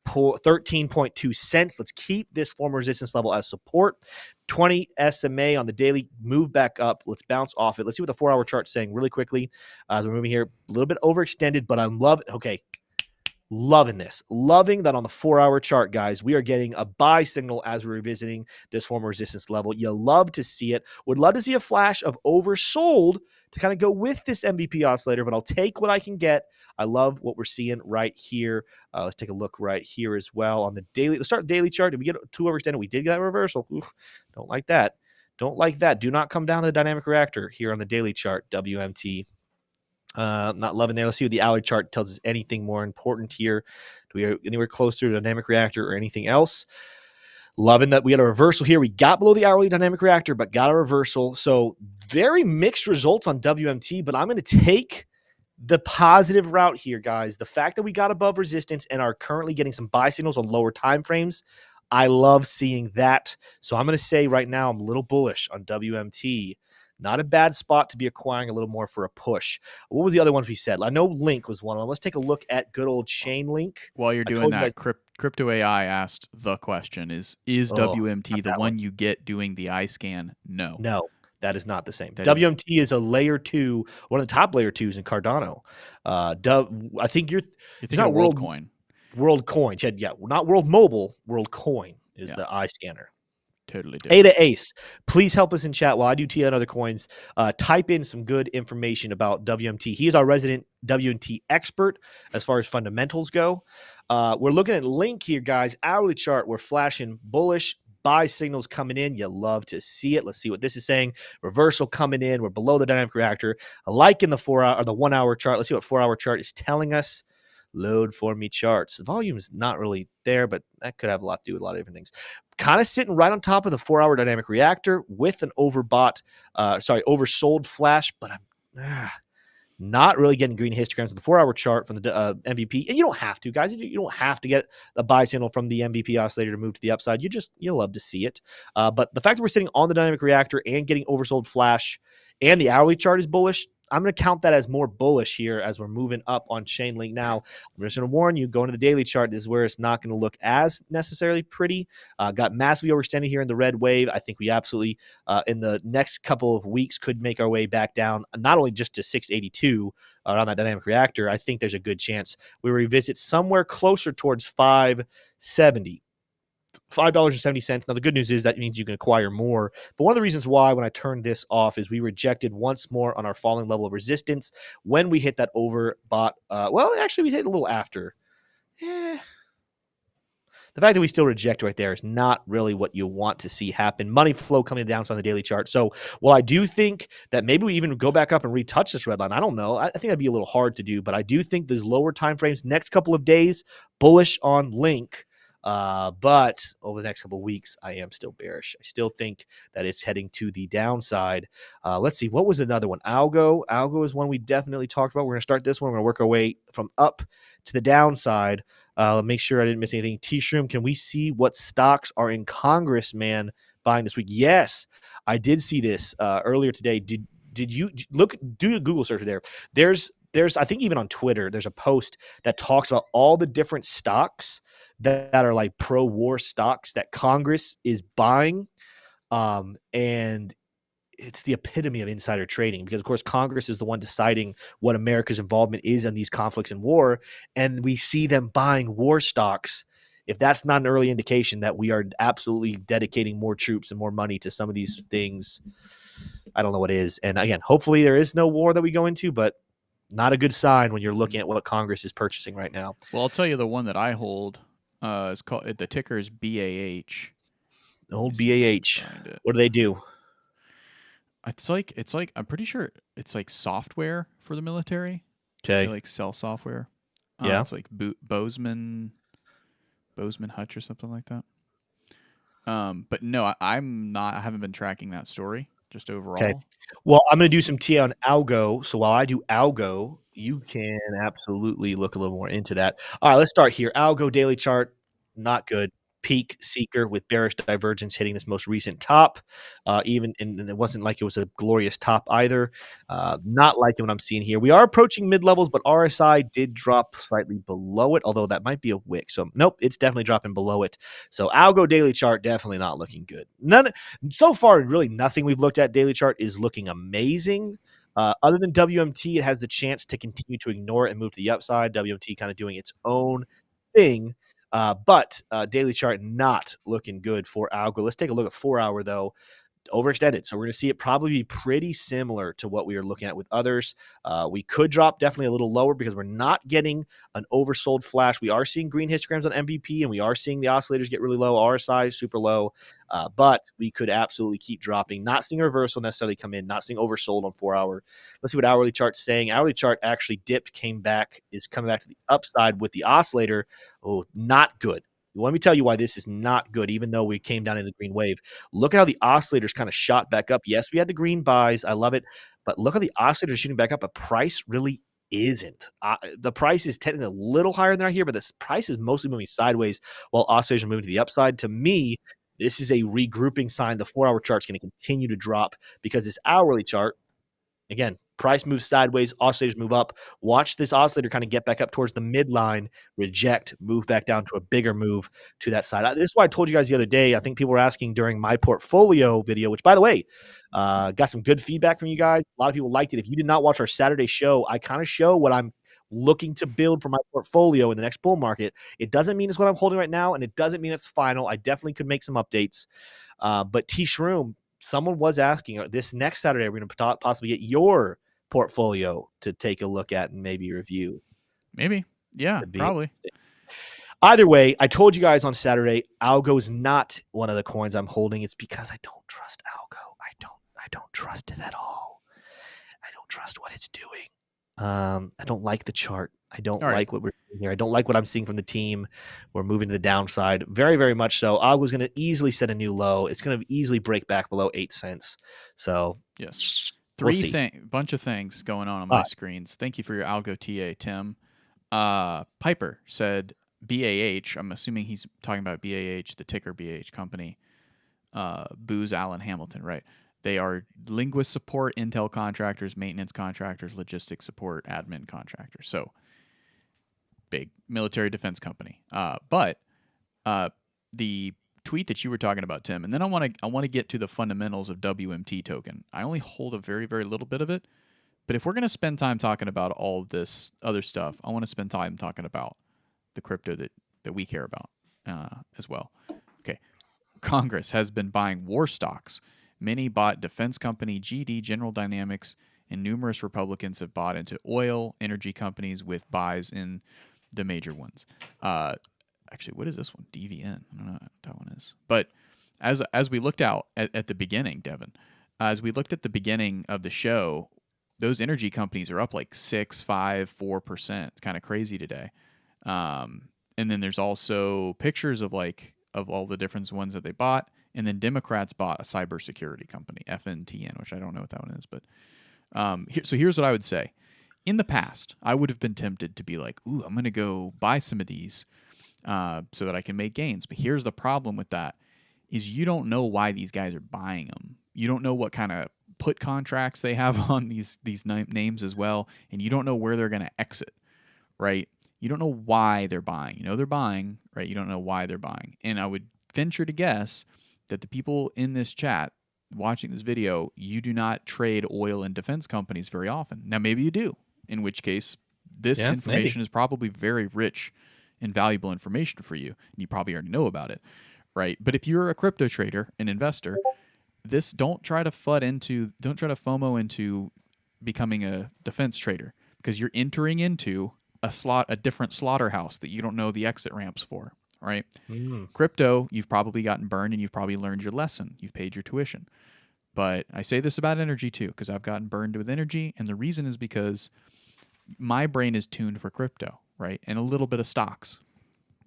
A: 13.2 cents. Let's keep this former resistance level as support. 20 SMA on the daily, move back up. Let's bounce off it. Let's see what the 4-hour chart's saying really quickly. As we're moving here, a little bit overextended, but I'm loving this. Loving that on the 4-hour chart, guys. We are getting a buy signal as we're revisiting this former resistance level. You love to see it. Would love to see a flash of oversold to kind of go with this MVP oscillator, but I'll take what I can get. I love what we're seeing right here. Let's take a look right here as well on the daily. Let's start daily chart. Did we get too overextended? We did get that reversal. Oof, don't like that. Don't like that. Do not come down to the dynamic reactor here on the daily chart, WMT. Not loving there. Let's see what the hourly chart tells us. Anything more important here? Do we are anywhere closer to the dynamic reactor or anything else? Loving that we got a reversal here. We got below the hourly dynamic reactor, but got a reversal. So very mixed results on WMT, but I'm going to take the positive route here, guys. The fact that we got above resistance and are currently getting some buy signals on lower time frames, I love seeing that. So I'm going to say right now I'm a little bullish on WMT. Not a bad spot to be acquiring a little more for a push. What were the other ones we said? I know Link was one of them. Let's take a look at good old Chainlink.
B: While you're doing that, Crypto AI asked the question, is WMT the one you get doing the eye scan? No.
A: No, that is not the same. WMT is a layer 2, one of the top layer 2s in Cardano. I think you're
B: not WorldCoin.
A: WorldCoin. Yeah, not World Mobile. WorldCoin is the eye scanner.
B: Totally different.
A: Ada Ace, please help us in chat while I do TA and other coins. Type in some good information about WMT. He is our resident WMT expert as far as fundamentals go. We're looking at Link here, guys. Hourly chart, we're flashing bullish buy signals coming in. You love to see it. Let's see what this is saying. Reversal coming in. We're below the dynamic reactor. I like in the 4-hour or the 1-hour chart. Let's see what 4-hour chart is telling us. Load for me charts. The volume is not really there, but that could have a lot to do with a lot of different things. Kind of sitting right on top of the 4-hour dynamic reactor with an oversold flash, but Not really getting green histograms of the 4-hour chart from the MVP. And you don't have to, guys. You don't have to get a buy signal from the MVP oscillator to move to the upside. You'll love to see it. But the fact that we're sitting on the dynamic reactor and getting oversold flash and the hourly chart is bullish, I'm going to count that as more bullish here as we're moving up on Chainlink. Now, I'm just going to warn you, going to the daily chart, this is where it's not going to look as necessarily pretty. Got massively overextended here in the red wave. I think we absolutely, in the next couple of weeks, could make our way back down, not only just to 682 around that dynamic reactor. I think there's a good chance we revisit somewhere closer towards 570. $5.70. Now, the good news is that means you can acquire more. But one of the reasons why when I turned this off is we rejected once more on our falling level of resistance when we hit that overbought. Well, actually, we hit a little after. The fact that we still reject right there is not really what you want to see happen. Money flow coming down on the daily chart. So while I do think that maybe we even go back up and retouch this red line, I don't know. I think that'd be a little hard to do, but I do think those lower time frames, next couple of days, bullish on Link. But over the next couple of weeks, I am still bearish. I still think that it's heading to the downside. Let's see. What was another one? Algo. Algo is one we definitely talked about. We're going to start this one. We're going to work our way from up to the downside. Make sure I didn't miss anything. T-Shroom, can we see what stocks are in Congress, man, buying this week? Yes, I did see this earlier today. Did you look? Do a Google search there. There's I think even on Twitter, there's a post that talks about all the different stocks that are like pro-war stocks that Congress is buying. And it's the epitome of insider trading because, of course, Congress is the one deciding what America's involvement is in these conflicts and war. And we see them buying war stocks. If that's not an early indication that we are absolutely dedicating more troops and more money to some of these things, I don't know what is. And again, hopefully there is no war that we go into, but not a good sign when you're looking at what Congress is purchasing right now.
B: Well, I'll tell you the one that I hold is called, the ticker is BAH.
A: Old BAH. What do they do?
B: It's like I'm pretty sure it's like software for the military.
A: Okay.
B: They like sell software.
A: Yeah.
B: It's like Bozeman Hutch or something like that. But no, I'm not. I haven't been tracking that story. Just overall.
A: Okay. Well, I'm going to do some TA on Algo. So while I do Algo, you can absolutely look a little more into that. All right, let's start here. Algo daily chart, not good. Peak seeker with bearish divergence hitting this most recent top. And it wasn't like it was a glorious top either. Not liking what I'm seeing here. We are approaching mid levels, but RSI did drop slightly below it, although that might be a wick. So nope, it's definitely dropping below it. So Algo daily chart definitely not looking good. So far, really nothing we've looked at daily chart is looking amazing. Other than WMT, it has the chance to continue to ignore it and move to the upside. WMT kind of doing its own thing. But daily chart not looking good for Algo. Let's take a look at 4-hour, though. Overextended. So we're going to see it probably be pretty similar to what we are looking at with others. We could drop definitely a little lower because we're not getting an oversold flash. We are seeing green histograms on MVP, and we are seeing the oscillators get really low. RSI super low. But we could absolutely keep dropping. Not seeing a reversal necessarily come in. Not seeing oversold on 4-hour. Let's see what hourly chart's saying. Hourly chart actually dipped, came back, is coming back to the upside with the oscillator. Oh, not good. Let me tell you why this is not good, even though we came down in the green wave. Look at how the oscillators kind of shot back up. Yes, we had the green buys. I love it. But look how the oscillators shooting back up. But price really isn't. The price is technically a little higher than right here, but this price is mostly moving sideways while oscillators are moving to the upside. To me, this is a regrouping sign. The 4-hour chart is going to continue to drop because this hourly chart, again, price moves sideways, oscillators move up. Watch this oscillator kind of get back up towards the midline, reject, move back down to a bigger move to that side. This is why I told you guys the other day. I think people were asking during my portfolio video, which, by the way, got some good feedback from you guys. A lot of people liked it. If you did not watch our Saturday show, I kind of show what I'm looking to build for my portfolio in the next bull market. It doesn't mean it's what I'm holding right now, and it doesn't mean it's final. I definitely could make some updates. But T-Shroom, someone was asking, this next Saturday, we're going to possibly get your portfolio to take a look at and maybe review.
B: Maybe. Yeah, probably.
A: Either way, I told you guys on Saturday, Algo is not one of the coins I'm holding. It's because I don't trust Algo. I don't trust it at all. I don't trust what it's doing. I don't like the chart. I don't like what we're doing here. I don't like what I'm seeing from the team. We're moving to the downside. Very, very much so. I was going to easily set a new low. It's going to easily break back below 8 cents. So
B: yes.
A: We'll see.
B: Bunch of things going on
A: All
B: my
A: right.
B: screens. Thank you for your algo TA, Tim. Piper said BAH. I'm assuming he's talking about BAH, the ticker BAH company. Booz Allen Hamilton, right? They are linguist support, intel contractors, maintenance contractors, logistics support, admin contractors. So big military defense company. But the tweet that you were talking about, Tim, and then I want to get to the fundamentals of WMT token. I only hold a very, very little bit of it, but if we're going to spend time talking about all of this other stuff, I want to spend time talking about the crypto that we care about as well. Okay. Congress has been buying war stocks. Many bought defense company GD, General Dynamics, and numerous Republicans have bought into oil, energy companies with buys in the major ones. Actually, what is this one? DVN. I don't know what that one is. But as we looked out at the beginning, Devin, as we looked at the beginning of the show, those energy companies are up like 6, 5, 4%. It's kind of crazy today. And then there's also pictures of all the different ones that they bought. And then Democrats bought a cybersecurity company, FNTN, which I don't know what that one is. But so here's what I would say. In the past, I would have been tempted to be like, ooh, I'm going to go buy some of these so that I can make gains. But here's the problem with that is you don't know why these guys are buying them. You don't know what kind of put contracts they have on these names as well. And you don't know where they're going to exit, right? You don't know why they're buying. You know they're buying, right? You don't know why they're buying. And I would venture to guess that the people in this chat watching this video, you do not trade oil and defense companies very often. Now, maybe you do, in which case this information is probably very rich and valuable information for you, and you probably already know about it, right? But if you're a crypto trader, an investor, don't try to FOMO into becoming a defense trader because you're entering into a different slaughterhouse that you don't know the exit ramps for, right? Crypto, you've probably gotten burned and you've probably learned your lesson. You've paid your tuition. But I say this about energy too, because I've gotten burned with energy, and the reason is because my brain is tuned for crypto, right? And a little bit of stocks,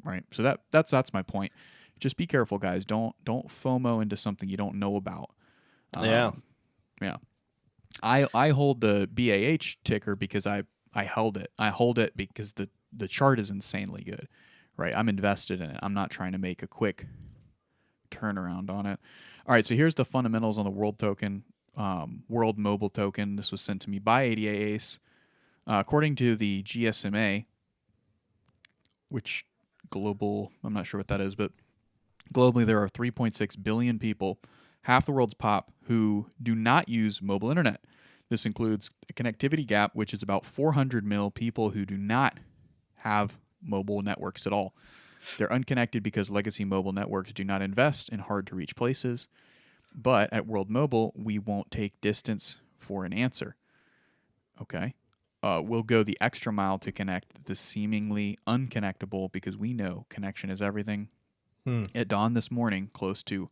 B: right? So that's my point. Just be careful, guys. Don't FOMO into something you don't know about. Yeah. I hold the BAH ticker because I held it. I hold it because the chart is insanely good, right? I'm invested in it. I'm not trying to make a quick turnaround on it. All right, so here's the fundamentals on the world token, world mobile token. This was sent to me by ADA Ace. According to the GSMA, which global, I'm not sure what that is, but globally there are 3.6 billion people, half the world's pop, who do not use mobile internet. This includes a connectivity gap, which is about 400 mil people who do not have mobile networks at all. They're unconnected because legacy mobile networks do not invest in hard-to-reach places. But at World Mobile, we won't take distance for an answer. Okay? We'll go the extra mile to connect the seemingly unconnectable because we know connection is everything. At dawn this morning, close to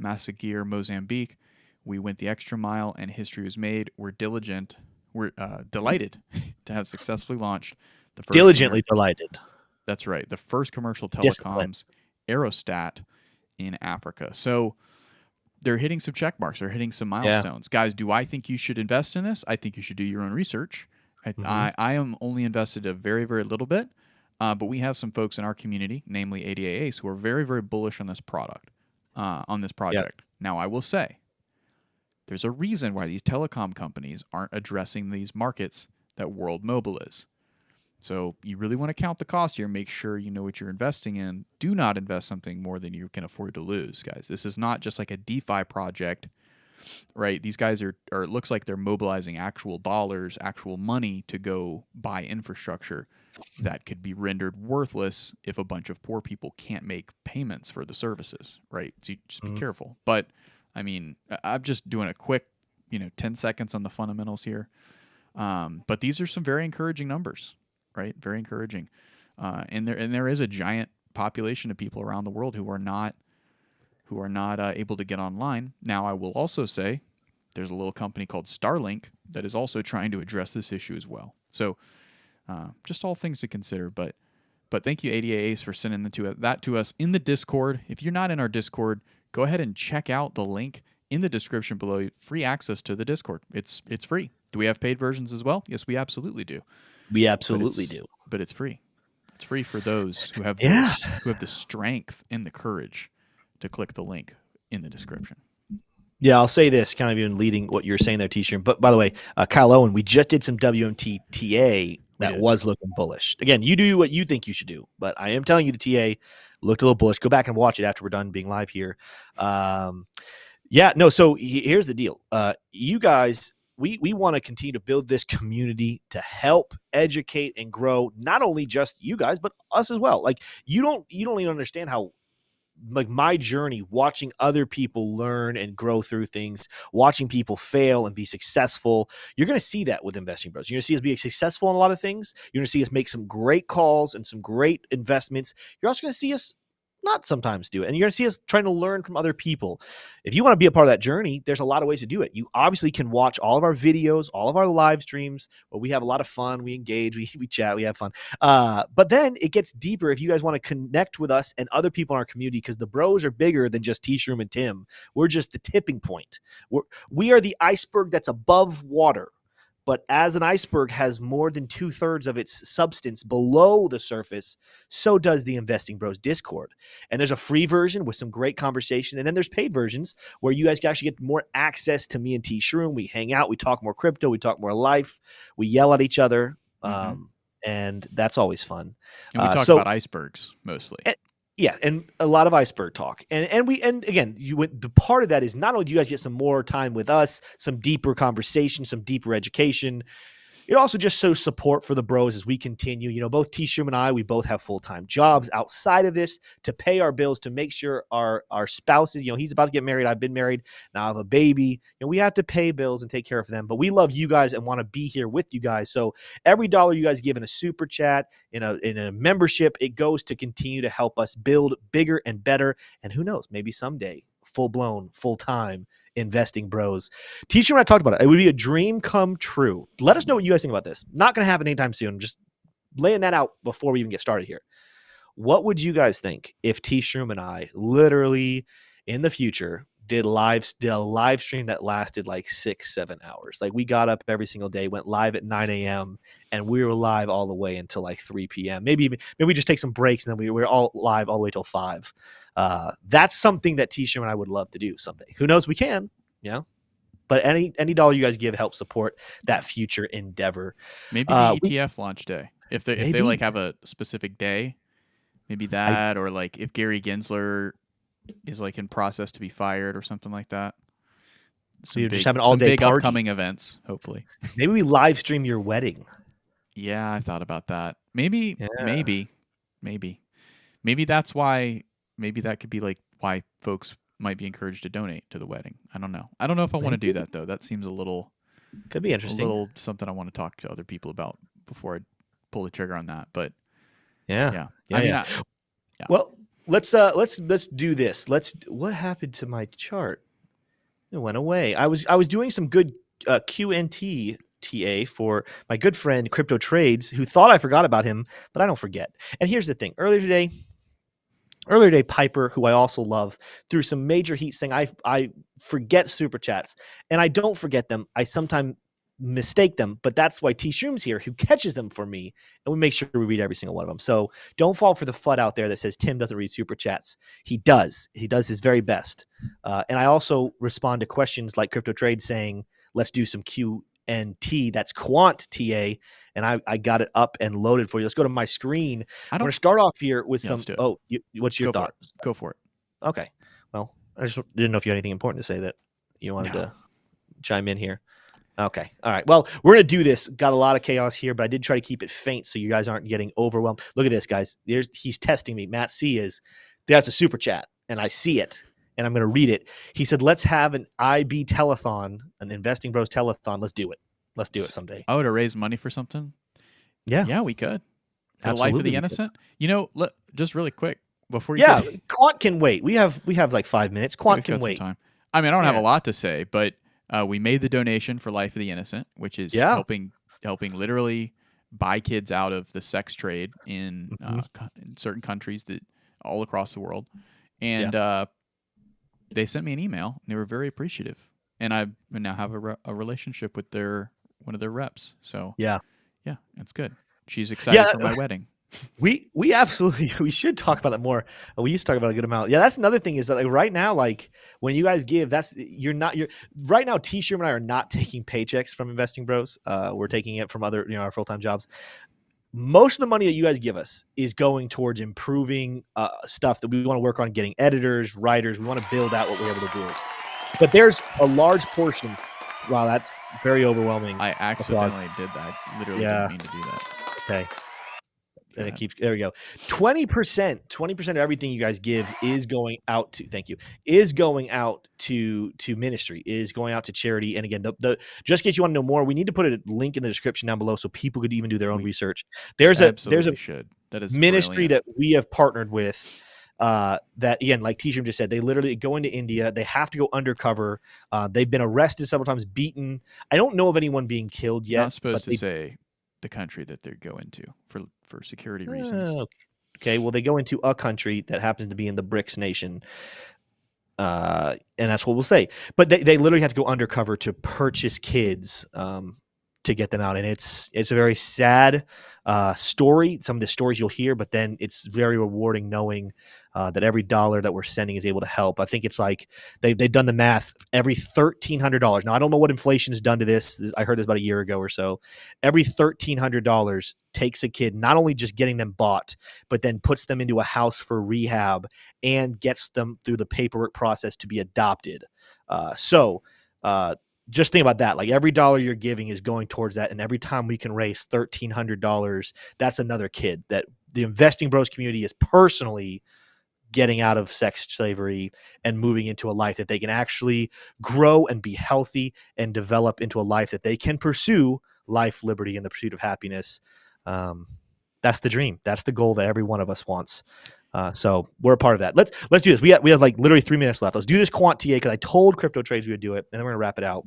B: Massaguir, Mozambique, we went the extra mile and history was made. We're delighted to have successfully launched the first
A: delighted.
B: That's right. The first commercial telecoms aerostat in Africa. So they're hitting some check marks. They're hitting some milestones. Guys, do I think you should invest in this? I think you should do your own research. I am only invested a very, very little bit, but we have some folks in our community, namely ADA Ace, who are very, very bullish on this project. Now, I will say, there's a reason why these telecom companies aren't addressing these markets that World Mobile is. So you really want to count the cost here. Make sure you know what you're investing in. Do not invest something more than you can afford to lose, guys. This is not just like a DeFi project, right? These guys are it looks like they're mobilizing actual dollars, actual money to go buy infrastructure that could be rendered worthless if a bunch of poor people can't make payments for the services, right? So you just be careful. But, I mean, I'm just doing a quick, 10 seconds on the fundamentals here. But these are some very encouraging numbers. Right, very encouraging, and there is a giant population of people around the world who are not able to get online. Now, I will also say there's a little company called Starlink that is also trying to address this issue as well. So, just all things to consider. But thank you, ADA Ace, for sending that to us in the Discord. If you're not in our Discord, go ahead and check out the link in the description below, free access to the Discord. It's free. Do we have paid versions as well? Yes, we absolutely do.
A: We absolutely do.
B: But it's free. It's free for those who have
A: Yeah.
B: who have the strength and the courage to click the link in the description.
A: Yeah, I'll say this, kind of even leading what you're saying there, T-shirt. But by the way, Kyle Owen, we just did some WMT TA that was looking bullish. Again, you do what you think you should do, but I am telling you the TA looked a little bullish. Go back and watch it after we're done being live here. So here's the deal. You guys, we want to continue to build this community to help educate and grow not only just you guys, but us as well. Like you don't even understand how like my journey watching other people learn and grow through things, watching people fail and be successful. You're going to see that with Investing Bros. You're going to see us be successful in a lot of things. You're going to see us make some great calls and some great investments. You're also going to see us not sometimes do it. And you're going to see us trying to learn from other people. If you want to be a part of that journey, there's a lot of ways to do it. You obviously can watch all of our videos, all of our live streams where we have a lot of fun. We engage, we chat, we have fun. But then it gets deeper if you guys want to connect with us and other people in our community, because the bros are bigger than just T-Shroom and Tim. We're just the tipping point. We are the iceberg that's above water. But as an iceberg has more than 2/3 of its substance below the surface, so does the Investing Bros Discord. And there's a free version with some great conversation. And then there's paid versions where you guys can actually get more access to me and T-Shroom. We hang out, we talk more crypto, we talk more life, we yell at each other. And that's always fun.
B: And we talk about icebergs mostly.
A: Yeah, and a lot of iceberg talk. And again, the part of that is not only do you guys get some more time with us, some deeper conversation, some deeper education, it also just shows support for the bros as we continue. You know, both T-Shroom and I, we both have full-time jobs outside of this to pay our bills, to make sure our spouses, you know, he's about to get married. I've been married. Now I have a baby. You know, we have to pay bills and take care of them. But we love you guys and want to be here with you guys. So every dollar you guys give in a super chat, in a membership, it goes to continue to help us build bigger and better. And who knows, maybe someday, full-blown, full-time Investing Bros. T-Shirt, when I talked about it would be a dream come true. Let us know what you guys think about this. Not going to happen anytime soon. I'm just laying that out before we even get started here. What would you guys think if T-Shroom and I literally in the future did a live stream that lasted like 6-7 hours? Like we got up every single day, went live at 9 a.m. and we were live all the way until like 3 p.m. Maybe we just take some breaks and then we're all live all the way till 5. That's something that T-Shroom and I would love to do someday. Who knows? We can, you know. But any dollar you guys give helps support that future endeavor.
B: Maybe the ETF launch day. If they like have a specific day, maybe that, or like if Gary Gensler is like in process to be fired or something like that.
A: Just have an all-day
B: big
A: party.
B: Upcoming events, hopefully.
A: Maybe we live stream your wedding.
B: Yeah, I thought about that. Maybe that's why. Maybe that could be like why folks might be encouraged to donate to the wedding. I don't know. I don't know if I want to do that though. That seems
A: could be interesting.
B: A little something I want to talk to other people about before I pull the trigger on that. But
A: yeah. Well, let's do this. What happened to my chart? It went away. I was doing some good QNT TA for my good friend Crypto Trades, who thought I forgot about him, but I don't forget. And here's the thing. Earlier today, Piper, who I also love, threw some major heat saying I forget super chats, and I don't forget them. I sometimes mistake them, but that's why T-Shroom's here, who catches them for me, and we make sure we read every single one of them. So don't fall for the FUD out there that says Tim doesn't read super chats. He does. He does his very best. And I also respond to questions like Crypto Trade saying, let's do some QNT. That's Quant TA. And I got it up and loaded for you. Let's go to my screen. I'm going to start off here with some. Oh, what's your thought?
B: Go for it.
A: Okay. Well, I just didn't know if you had anything important to say that you wanted to chime in here. Okay. All right. Well, we're going to do this. Got a lot of chaos here, but I did try to keep it faint so you guys aren't getting overwhelmed. Look at this, guys. He's testing me. Matt C that's a super chat, and I see it, and I'm going to read it. He said, let's have an IB telethon, an Investing Bros telethon. Let's do it. Let's do it someday.
B: Oh, to raise money for something?
A: Yeah.
B: Yeah, we could. For the life of the innocent? You know, just really quick before you
A: Quant can wait. We have like 5 minutes. Quant can wait.
B: Time. I mean, I don't have a lot to say, but we made the donation for Life of the Innocent, which is helping literally buy kids out of the sex trade in certain countries that all across the world. And they sent me an email and they were very appreciative, and I now have a relationship with one of their reps. So
A: Yeah.
B: yeah, it's good. She's
A: Yeah.
B: excited for my wedding.
A: We absolutely we should talk about that more. We used to talk about a good amount. Yeah, that's another thing is that like right now, like when you guys give, you're right now. T-Shirt and I are not taking paychecks from Investing Bros. We're taking it from other our full-time jobs. Most of the money that you guys give us is going towards improving stuff that we want to work on, getting editors, writers. We want to build out what we're able to do. But there's a large portion. Wow, that's very overwhelming.
B: I
A: Applause.
B: accidentally did that. Literally
A: Yeah.
B: didn't mean to do that.
A: Okay.
B: Go
A: And it
B: ahead.
A: keeps there we go. 20% of everything you guys give is going out to is going out to ministry, is going out to charity. And again, the just in case you want to know more, we need to put a link in the description down below so people could even do their own research. There's a
B: Absolutely should. That is
A: ministry
B: brilliant.
A: that we have partnered with. That again, like T-Shirt just said, they literally go into India. They have to go undercover. They've been arrested several times, beaten. I don't know of anyone being killed yet.
B: Not supposed to say the country that they go into for security reasons.
A: Okay, well, they go into a country that happens to be in the BRICS nation, and that's what we'll say. But they literally have to go undercover to purchase kids to get them out, and it's a very sad story. Some of the stories you'll hear, but then it's very rewarding knowing that every dollar that we're sending is able to help. I think it's like they've done the math. Every $1,300. Now I don't know what inflation has done to this. I heard this about a year ago or so. Every $1,300 takes a kid, not only just getting them bought, but then puts them into a house for rehab and gets them through the paperwork process to be adopted. Just think about that. Like every dollar you're giving is going towards that. And every time we can raise $1,300, that's another kid that the Investing Bros community is personally getting out of sex slavery and moving into a life that they can actually grow and be healthy and develop into a life that they can pursue life, liberty, and the pursuit of happiness. That's the dream. That's the goal that every one of us wants. So we're a part of that. Let's do this. We have like literally 3 minutes left. Let's do this quant TA because I told Crypto Trades we would do it, and then we're gonna wrap it out.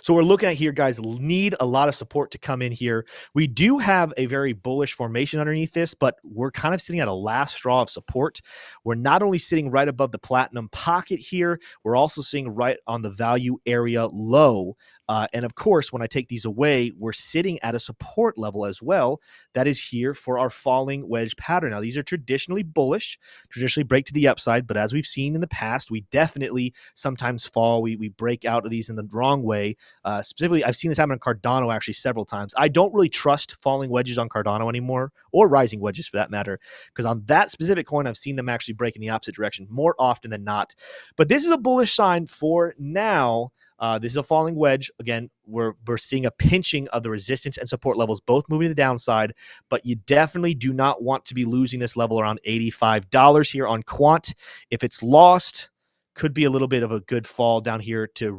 A: So we're looking at here, guys, need a lot of support to come in here. We do have a very bullish formation underneath this, but we're kind of sitting at a last straw of support. We're not only sitting right above the platinum pocket here, we're also sitting right on the value area low. And of course, when I take these away, we're sitting at a support level as well that is here for our falling wedge pattern. Now, these are traditionally bullish, traditionally break to the upside, but as we've seen in the past, we definitely sometimes fall. We break out of these in the wrong way. Specifically, I've seen this happen on Cardano actually several times. I don't really trust falling wedges on Cardano anymore, or rising wedges for that matter, because on that specific coin, I've seen them actually break in the opposite direction more often than not. But this is a bullish sign for now. This is a falling wedge. Again, we're seeing a pinching of the resistance and support levels, both moving to the downside, but you definitely do not want to be losing this level around $85 here on quant. If it's lost, could be a little bit of a good fall down here to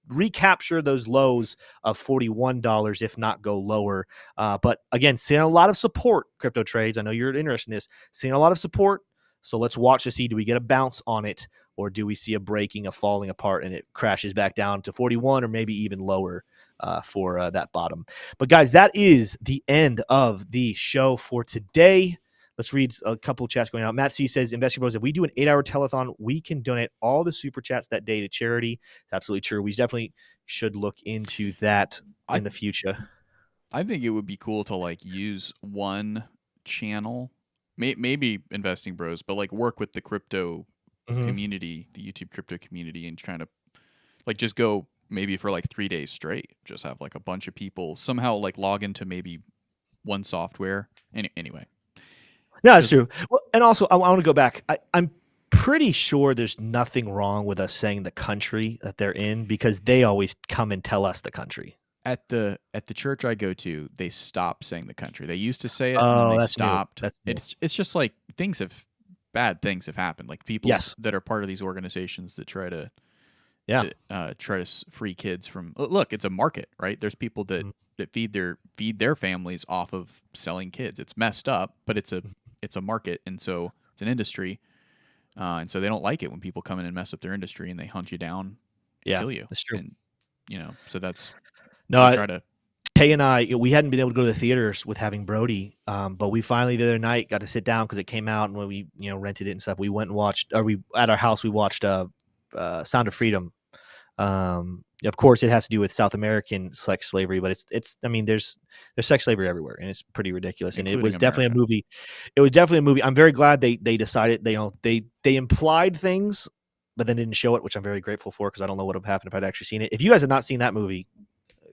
A: recapture those lows of $41, if not go lower. But again, seeing a lot of support, Crypto Trades. I know you're interested in this. Seeing a lot of support. So let's watch to see, do we get a bounce on it, or do we see a breaking, a falling apart, and it crashes back down to 41 or maybe even lower for that bottom. But guys, that is the end of the show for today. Let's read a couple of chats going out. Matt C says, Investing Bros, if we do an 8-hour telethon, we can donate all the super chats that day to charity. It's absolutely true. We definitely should look into that in the future.
B: I think it would be cool to like use one channel, maybe Investing Bros, but like work with the crypto community, the YouTube crypto community, and trying to like just go maybe for like 3 days straight. Just have like a bunch of people somehow like log into maybe one software. Anyway.
A: No, that's true. Well, and also, I want to go back. I'm pretty sure there's nothing wrong with us saying the country that they're in, because they always come and tell us the country.
B: At the church I go to, they stopped saying the country. They used to say it,
A: Oh,
B: and then they
A: that's new.
B: stopped.
A: That's new.
B: It's just like bad things have happened. Like people that are part of these organizations that try to free kids from. Look, it's a market, right? There's people that feed their families off of selling kids. It's messed up, but it's a market, and so it's an industry, and so they don't like it when people come in and mess up their industry and they hunt you down, kill you.
A: That's true.
B: And so that's
A: no.
B: try to
A: Tay and I, we hadn't been able to go to the theaters with having Brody, but we finally the other night got to sit down because it came out, and when we rented it and stuff, we went and watched, or we at our house we watched Sound of Freedom. Of course, it has to do with South American sex slavery, but it's I mean, there's sex slavery everywhere, and it's pretty ridiculous. And it was definitely a movie. It was definitely a movie. I'm very glad they decided they implied things, but then didn't show it, which I'm very grateful for, because I don't know what would have happened if I'd actually seen it. If you guys have not seen that movie,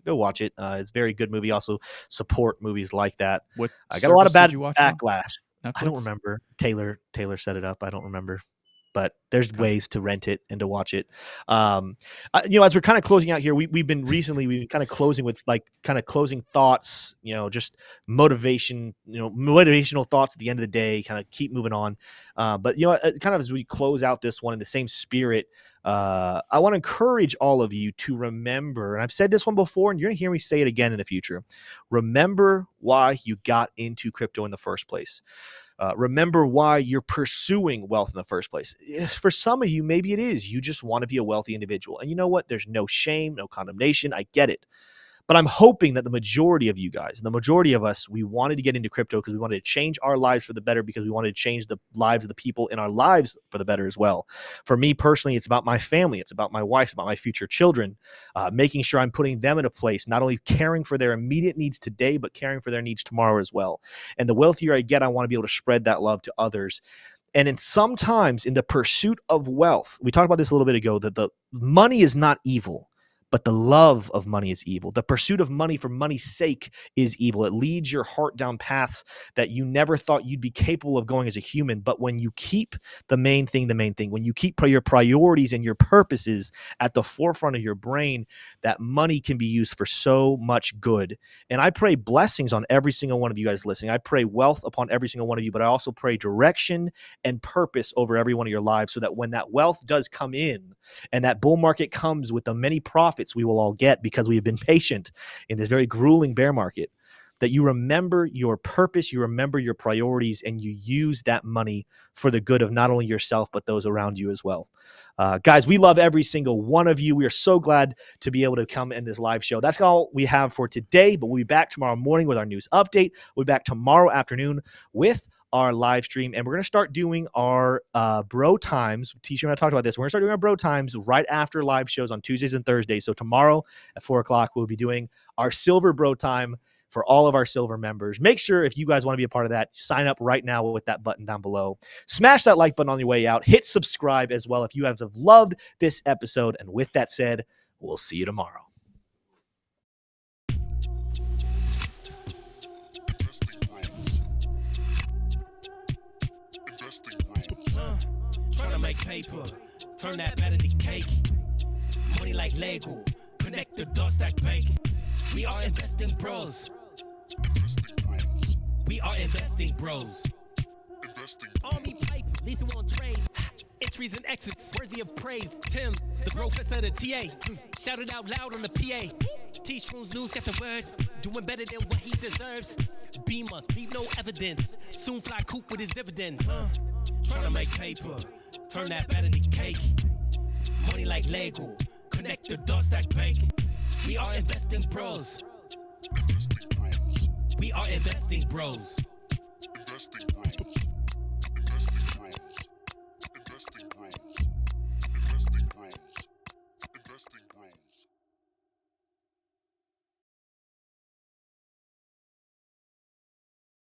A: go watch it. It's a very good movie. Also support movies like that. I got a lot of bad backlash. I don't remember. Taylor set it up. I don't remember. But there's ways to rent it and to watch it. As we're kind of closing out here, we've been kind of closing with closing thoughts, just motivational thoughts at the end of the day, kind of keep moving on. But kind of as we close out this one in the same spirit, I want to encourage all of you to remember, and I've said this one before, and you're going to hear me say it again in the future. Remember why you got into crypto in the first place. Remember why you're pursuing wealth in the first place. For some of you, maybe it is you just want to be a wealthy individual. And you know what? There's no shame, no condemnation. I get it. But I'm hoping that the majority of you guys, and the majority of us, we wanted to get into crypto because we wanted to change our lives for the better, because we wanted to change the lives of the people in our lives for the better as well. For me personally, it's about my family. It's about my wife, about my future children, making sure I'm putting them in a place, not only caring for their immediate needs today, but caring for their needs tomorrow as well. And the wealthier I get, I want to be able to spread that love to others. And sometimes in the pursuit of wealth, we talked about this a little bit ago, that the money is not evil, but the love of money is evil. The pursuit of money for money's sake is evil. It leads your heart down paths that you never thought you'd be capable of going as a human. But when you keep the main thing, when you keep your priorities and your purposes at the forefront of your brain, that money can be used for so much good. And I pray blessings on every single one of you guys listening. I pray wealth upon every single one of you, but I also pray direction and purpose over every one of your lives, so that when that wealth does come in and that bull market comes with the many profits we will all get because we have been patient in this very grueling bear market, that you remember your purpose, you remember your priorities, and you use that money for the good of not only yourself, but those around you as well. Guys, we love every single one of you. We are so glad to be able to come in this live show. That's all we have for today, but we'll be back tomorrow morning with our news update. We'll be back tomorrow afternoon with our live stream, and we're going to start doing our bro times. Tisha and I talked about this. We're going to start doing our bro times right after live shows on Tuesdays and Thursdays. So tomorrow at 4:00, we'll be doing our silver bro time for all of our silver members. Make sure, if you guys want to be a part of that, sign up right now with that button down below. Smash that like button on your way out. Hit subscribe as well if you have loved this episode. And with that said, we'll see you tomorrow.
E: Trying to make paper, turn that better to cake. Money like Lego, connect the dots that bank. We are investing bros. We are investing bros. Army pipe, lethal on trade. Entries and exits, worthy of praise. Tim, the professor, the TA. Shout it out loud on the PA. T-Shrooms news, got your word. Doing better than what he deserves. Beamer, leave no evidence. Soon fly coop with his dividend. Trying to make paper, turn that better to cake. Money like Lego, connect the dots that bank. We are investing bros. We are investing bros.